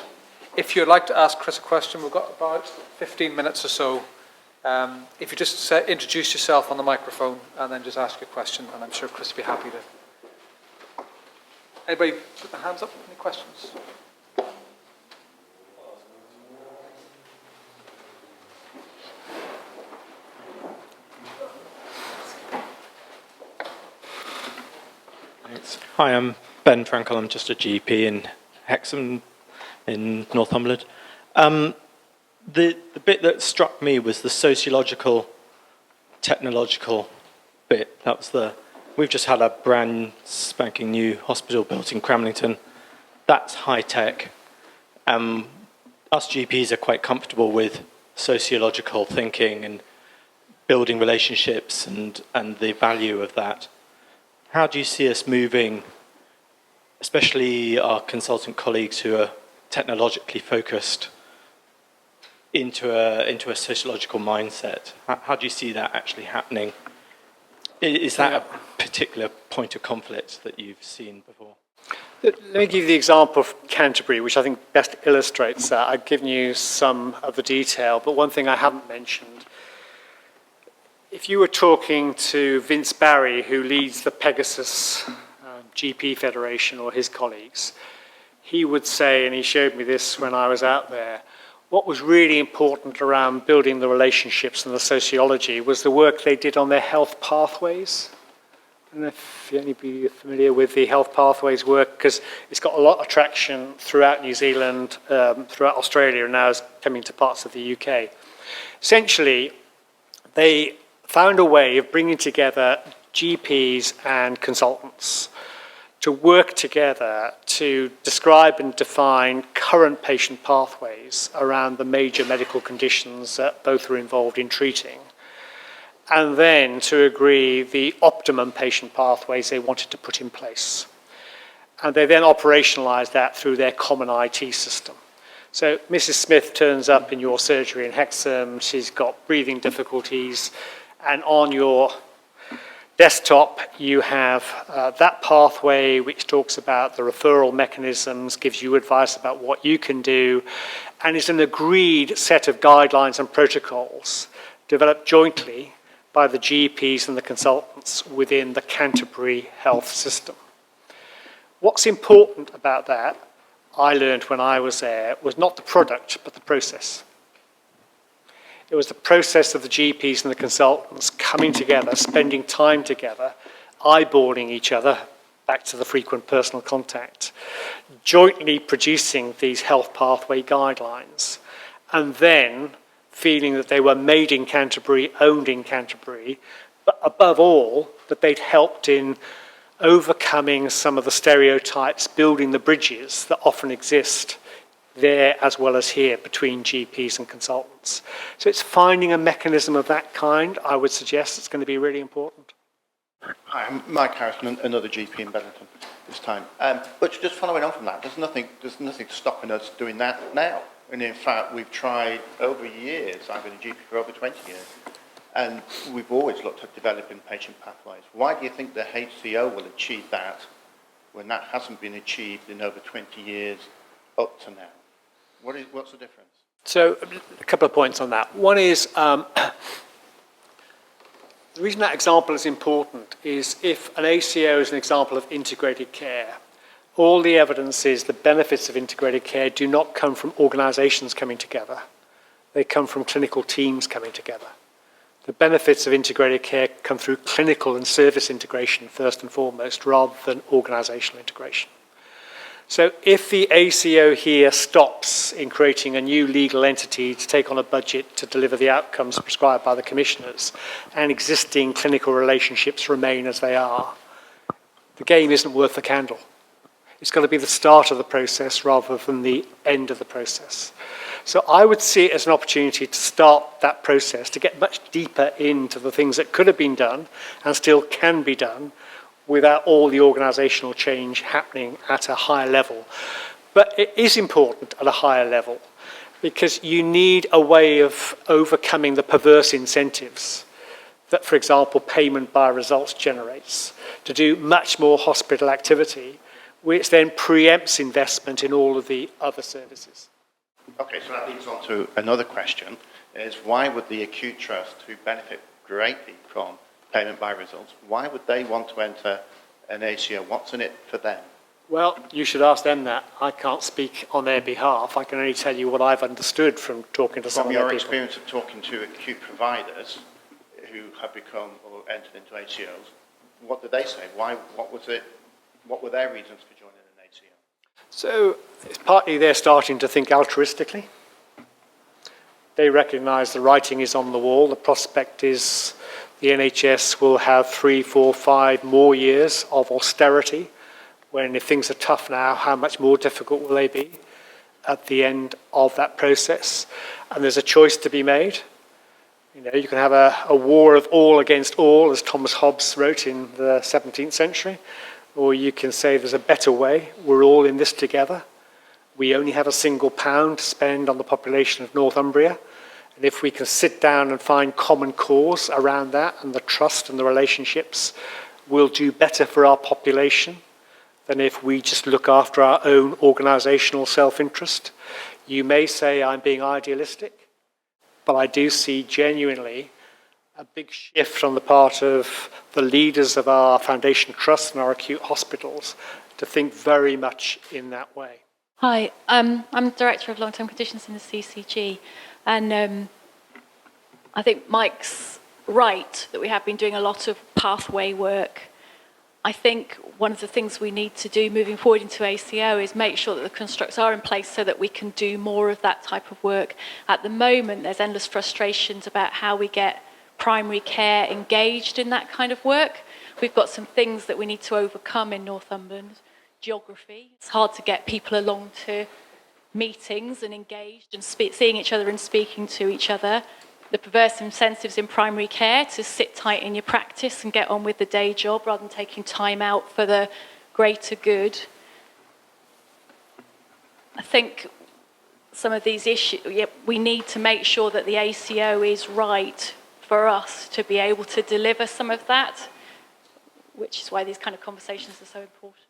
If you'd like to ask Chris a question, we've got about 15 minutes or so. If you just introduce yourself on the microphone and then just ask your question, and I'm sure Chris will be happy to. Anybody put their hands up? Any questions?
Thanks. Hi, I'm Ben Frankel. I'm just a GP in Hexham in Northumberland. The bit that struck me was the sociological, technological bit. That was we've just had a brand spanking new hospital built in Cramlington. That's high tech. Us GPs are quite comfortable with sociological thinking and building relationships and the value of that. How do you see us moving, especially our consultant colleagues who are technologically focused, into a sociological mindset? How do you see that actually happening? Is that a particular point of conflict that you've seen before?
Let me give you the example of Canterbury, which I think best illustrates that. I've given you some of the detail, but one thing I haven't mentioned. If you were talking to Vince Barry, who leads the Pegasus GP Federation, or his colleagues, he would say, and he showed me this when I was out there, what was really important around building the relationships and the sociology was the work they did on their health pathways. I don't know if anybody is familiar with the health pathways work, because it's got a lot of traction throughout New Zealand, throughout Australia, and now is coming to parts of the UK. Essentially, they found a way of bringing together GPs and consultants to work together to describe and define current patient pathways around the major medical conditions that both are involved in treating, and then to agree the optimum patient pathways they wanted to put in place. And they then operationalised that through their common IT system. So Mrs. Smith turns up in your surgery in Hexham, she's got breathing difficulties, and on your desktop you have that pathway which talks about the referral mechanisms, gives you advice about what you can do, and is an agreed set of guidelines and protocols developed jointly by the GPs and the consultants within the Canterbury health system. What's important about that, I learned when I was there, was not the product but the process. It was the process of the GPs and the consultants coming together, spending time together, eyeballing each other, back to the frequent personal contact, jointly producing these health pathway guidelines, and then feeling that they were made in Canterbury, owned in Canterbury, but above all, that they'd helped in overcoming some of the stereotypes, building the bridges that often exist there as well as here between GPs and consultants. So it's finding a mechanism of that kind, I would suggest, it's going to be really important.
Hi, I'm Mike Harrison, another GP in Bedlington this time. But just following on from that, there's nothing stopping us doing that now. And in fact, we've tried over years. I've been a GP for over 20 years. And we've always looked at developing patient pathways. Why do you think the ACO will achieve that when that hasn't been achieved in over 20 years up to now? What's the difference?
So a couple of points on that. One is, the reason that example is important is if an ACO is an example of integrated care, all the evidence is the benefits of integrated care do not come from organisations coming together. They come from clinical teams coming together. The benefits of integrated care come through clinical and service integration first and foremost, rather than organisational integration. So if the ACO here stops in creating a new legal entity to take on a budget to deliver the outcomes prescribed by the commissioners, and existing clinical relationships remain as they are, the game isn't worth the candle. It's got to be the start of the process rather than the end of the process. So I would see it as an opportunity to start that process, to get much deeper into the things that could have been done and still can be done without all the organisational change happening at a higher level. But it is important at a higher level because you need a way of overcoming the perverse incentives that, for example, payment by results generates to do much more hospital activity which then preempts investment in all of the other services.
Okay, so that leads on to another question, is why would the acute trust, who benefit greatly from payment by results, why would they want to enter an ACO? What's in it for them?
Well, you should ask them that. I can't speak on their behalf. I can only tell you what I've understood from talking to some
From
of their
your
people.
experience of talking to acute providers who have become or entered into ACOs, what did they say? What were their reasons for joining an ACO?
So it's partly they're starting to think altruistically. They recognise the writing is on the wall. The prospect is the NHS will have 3, 4, 5 more years of austerity, when if things are tough now, how much more difficult will they be at the end of that process? And there's a choice to be made. You know, you can have a war of all against all, as Thomas Hobbes wrote in the 17th century, or you can say there's a better way. We're all in this together. We only have a single pound to spend on the population of Northumbria. And if we can sit down and find common cause around that and the trust and the relationships, we'll do better for our population than if we just look after our own organisational self-interest. You may say I'm being idealistic, but I do see genuinely a big shift on the part of the leaders of our foundation trusts and our acute hospitals to think very much in that way.
Hi, I'm Director of Long-Term Conditions in the CCG, and I think Mike's right that we have been doing a lot of pathway work. I think one of the things we need to do moving forward into ACO is make sure that the constructs are in place so that we can do more of that type of work. At the moment, there's endless frustrations about how we get primary care engaged in that kind of work. We've got some things that we need to overcome in Northumberland. Geography. It's hard to get people along to meetings and engaged and seeing each other and speaking to each other. The perverse incentives in primary care to sit tight in your practice and get on with the day job rather than taking time out for the greater good. I think some of these issues, we need to make sure that the ACO is right for us to be able to deliver some of that, which is why these kind of conversations are so important.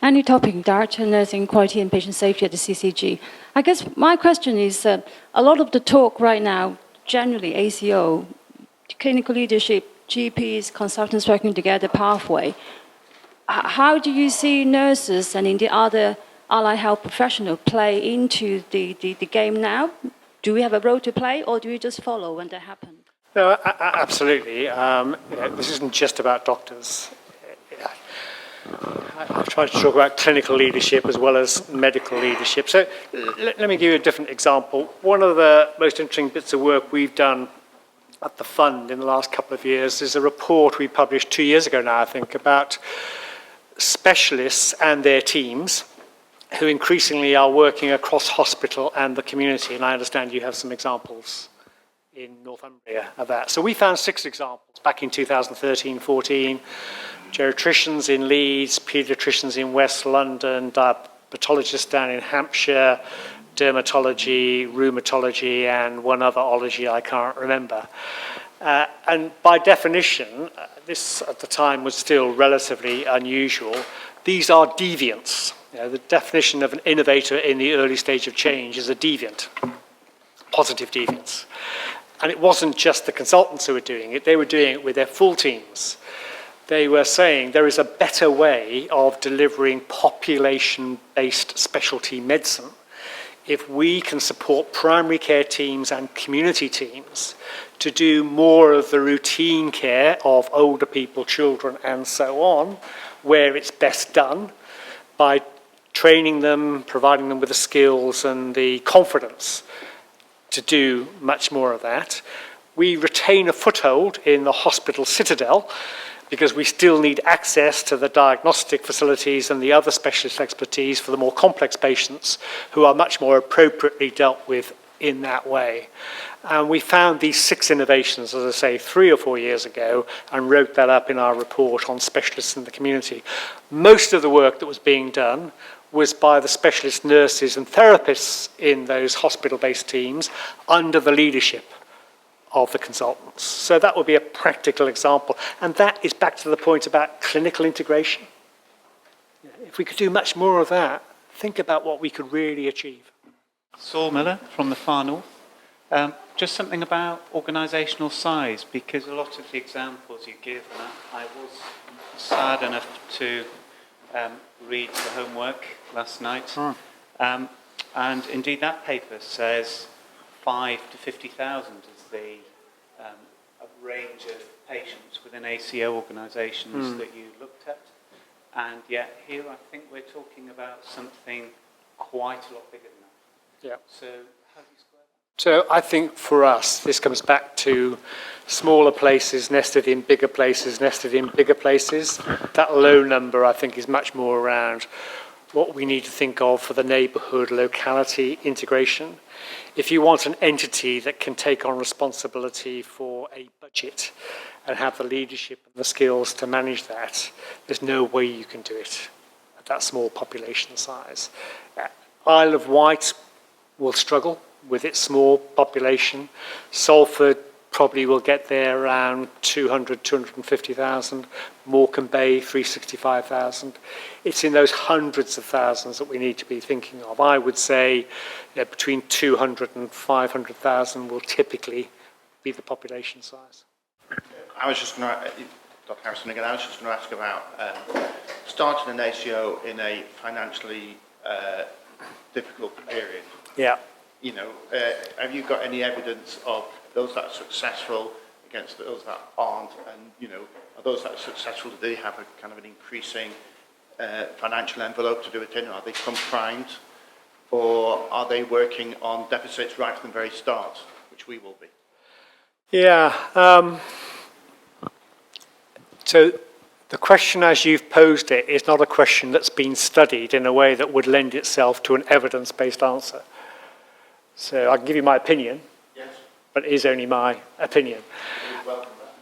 Annie Topping, Director of Nursing Quality and Patient Safety at the CCG. I guess my question is, a lot of the talk right now, generally ACO, clinical leadership, GPs, consultants working together, pathway. How do you see nurses and indeed other allied health professionals play into the game now? Do we have a role to play, or do we just follow when that happens?
No, absolutely. This isn't just about doctors. I've tried to talk about clinical leadership as well as medical leadership. So let me give you a different example. One of the most interesting bits of work we've done at the fund in the last couple of years is a report we published 2 years ago now, I think, about specialists and their teams who increasingly are working across hospital and the community. And I understand you have some examples in Northumbria of that. So we found 6 examples back in 2013-14. Geriatricians in Leeds, paediatricians in West London, diabetologists down in Hampshire, dermatology, rheumatology, and one other ology I can't remember. And by definition, this at the time was still relatively unusual. These are deviants. You know, the definition of an innovator in the early stage of change is a deviant, positive deviants. And it wasn't just the consultants who were doing it, they were doing it with their full teams. They were saying there is a better way of delivering population-based specialty medicine if we can support primary care teams and community teams to do more of the routine care of older people, children, and so on, where it's best done, by training them, providing them with the skills and the confidence to do much more of that. We retain a foothold in the hospital citadel, because we still need access to the diagnostic facilities and the other specialist expertise for the more complex patients who are much more appropriately dealt with in that way. And we found these 6 innovations, as I say, 3 or 4 years ago, and wrote that up in our report on specialists in the community. Most of the work that was being done was by the specialist nurses and therapists in those hospital-based teams under the leadership of the consultants. So that would be a practical example. And that is back to the point about clinical integration. if we could do much more of that, think about what we could really achieve.
Saul Miller from the far north. Just something about organisational size, because a lot of the examples you give, and I was sad enough to read the homework last night. And indeed that paper says 5 to 50,000 is the range of patients within ACO organisations that you looked at. And yet here I think we're talking about something quite a lot bigger than that.
Yeah.
So how do you square that?
So I think for us, this comes back to smaller places nested in bigger places, nested in bigger places. That low number, I think, is much more around what we need to think of for the neighbourhood locality integration. If you want an entity that can take on responsibility for a budget and have the leadership and the skills to manage that, there's no way you can do it at that small population size. Isle of Wight will struggle with its small population. Salford probably will get there around 200, 250,000. Morecambe Bay, 365,000. It's in those hundreds of thousands that we need to be thinking of. I would say between 200 and 500,000 will typically be the population size.
I was just going to, Dr. Harrison again, I was just going to ask about starting an ACO in a financially difficult period.
Yeah.
You know, have you got any evidence of those that are successful against those that aren't? And, you know, are those that are successful, do they have a kind of an increasing financial envelope to do it in? Are they primed? Or are they working on deficits right from the very start, which we will be?
Yeah. So the question as you've posed it is not a question that's been studied in a way that would lend itself to an evidence-based answer. So I can give you my opinion,
Yes.
but it is only my opinion.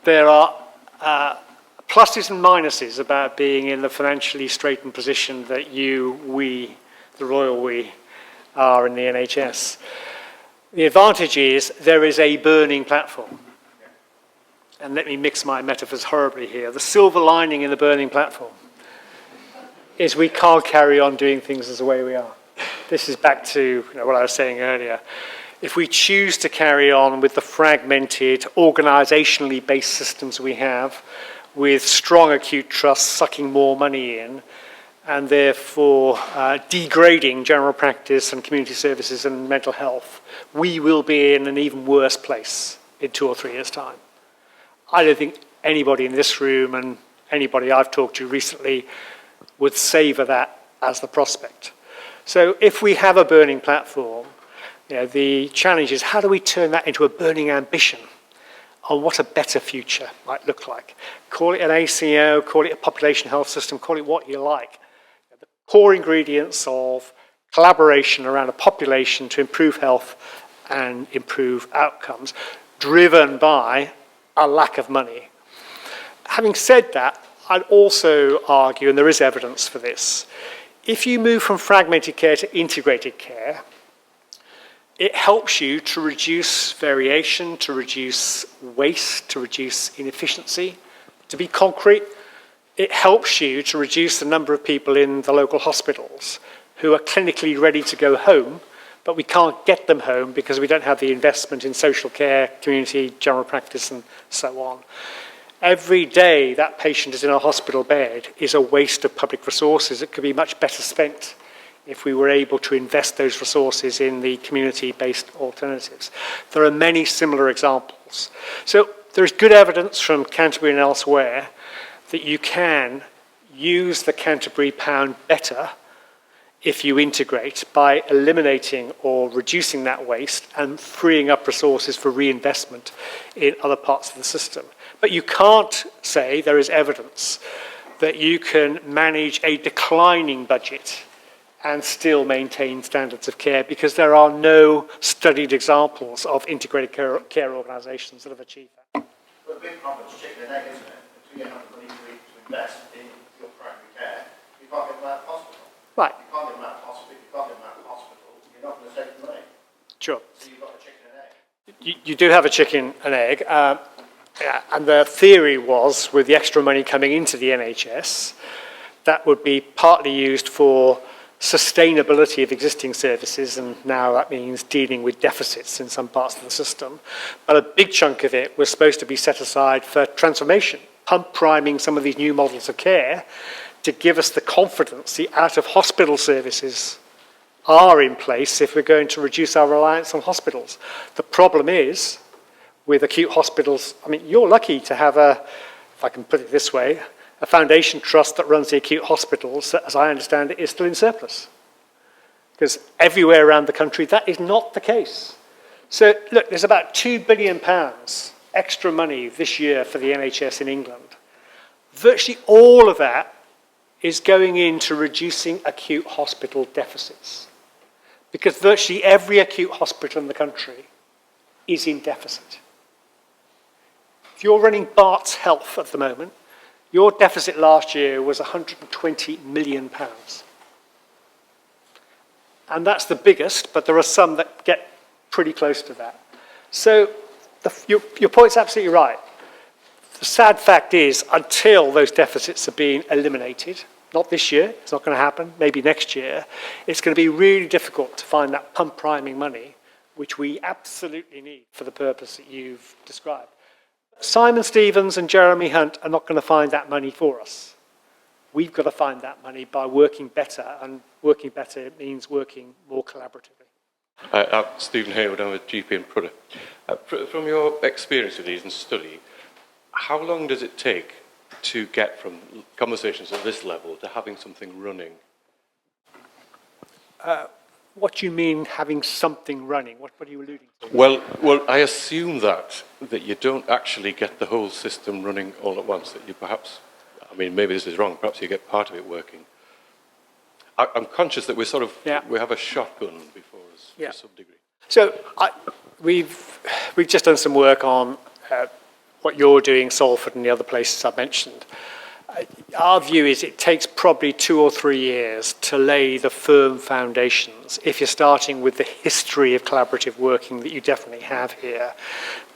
There are pluses and minuses about being in the financially straitened position that we, the royal we, are in the NHS. The advantage is there is a burning platform. And let me mix my metaphors horribly here. The silver lining in the burning platform is we can't carry on doing things as the way we are. This is back to what I was saying earlier. If we choose to carry on with the fragmented, organisationally based systems we have, with strong acute trusts sucking more money in, and therefore degrading general practice and community services and mental health, we will be in an even worse place in 2 or 3 years' time. I don't think anybody in this room and anybody I've talked to recently would savour that as the prospect. So if we have a burning platform, the challenge is how do we turn that into a burning ambition on what a better future might look like? Call it an ACO, call it a population health system, call it what you like. The core ingredients of collaboration around a population to improve health and improve outcomes, driven by a lack of money. Having said that, I'd also argue, and there is evidence for this, if you move from fragmented care to integrated care, it helps you to reduce variation, to reduce waste, to reduce inefficiency. To be concrete, it helps you to reduce the number of people in the local hospitals who are clinically ready to go home, but we can't get them home because we don't have the investment in social care, community, general practice, and so on. Every day that patient is in a hospital bed is a waste of public resources. It could be much better spent if we were able to invest those resources in the community-based alternatives. There are many similar examples. So there's good evidence from Canterbury and elsewhere that you can use the Canterbury pound better if you integrate by eliminating or reducing that waste and freeing up resources for reinvestment in other parts of the system. But you can't say there is evidence that you can manage a declining budget and still maintain standards of care because there are no studied examples of integrated care organisations that have achieved that.
But the big problem is chicken and egg, isn't it? Until you have the money to invest in your primary care, you can't get them out of hospital.
Right.
You can't get them out of hospital. If you can't get them out of hospital, you're not going to save the money.
Sure.
So you've got a chicken and egg.
You do have a chicken and egg. And the theory was, with the extra money coming into the NHS, that would be partly used for sustainability of existing services, and now that means dealing with deficits in some parts of the system. But a big chunk of it was supposed to be set aside for transformation, pump priming some of these new models of care to give us the confidence the out-of-hospital services are in place if we're going to reduce our reliance on hospitals. The problem is, with acute hospitals, I mean, you're lucky to have if I can put it this way, a foundation trust that runs the acute hospitals that, as I understand it, is still in surplus. Because everywhere around the country, that is not the case. So, look, there's about £2 billion extra money this year for the NHS in England. Virtually all of that is going into reducing acute hospital deficits. Because virtually every acute hospital in the country is in deficit. If you're running Bart's Health at the moment, your deficit last year was £120 million. And that's the biggest, but there are some that get pretty close to that. So your point's absolutely right. The sad fact is, until those deficits are being eliminated, not this year, it's not going to happen, maybe next year, it's going to be really difficult to find that pump priming money, which we absolutely need for the purpose that you've described. Simon Stevens and Jeremy Hunt are not going to find that money for us. We've got to find that money by working better, and working better means working more collaboratively.
I'm Stephen Hayward, I'm a GP in Prudhoe. From your experience with these and study, how long does it take to get from conversations at this level to having something running?
What do you mean having something running? What are you alluding to?
Well, I assume that you don't actually get the whole system running all at once, that you perhaps, I mean, maybe this is wrong, perhaps you get part of it working. I'm conscious that we have a shotgun before us to some degree.
So we've just done some work on what you're doing, Salford and the other places I mentioned. Our view is it takes probably 2 or 3 years to lay the firm foundations, if you're starting with the history of collaborative working that you definitely have here,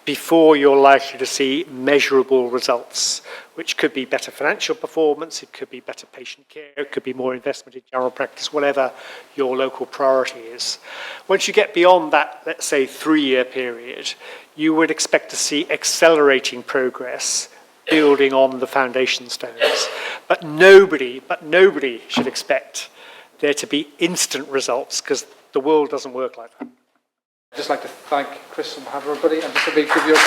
before you're likely to see measurable results, which could be better financial performance, it could be better patient care, it could be more investment in general practice, whatever your local priority is. Once you get beyond that, let's say 3-year period, you would expect to see accelerating progress building on the foundation stones. But nobody should expect there to be instant results, because the world doesn't work like that.
I'd just like to thank Chris and everybody, and just let me give you a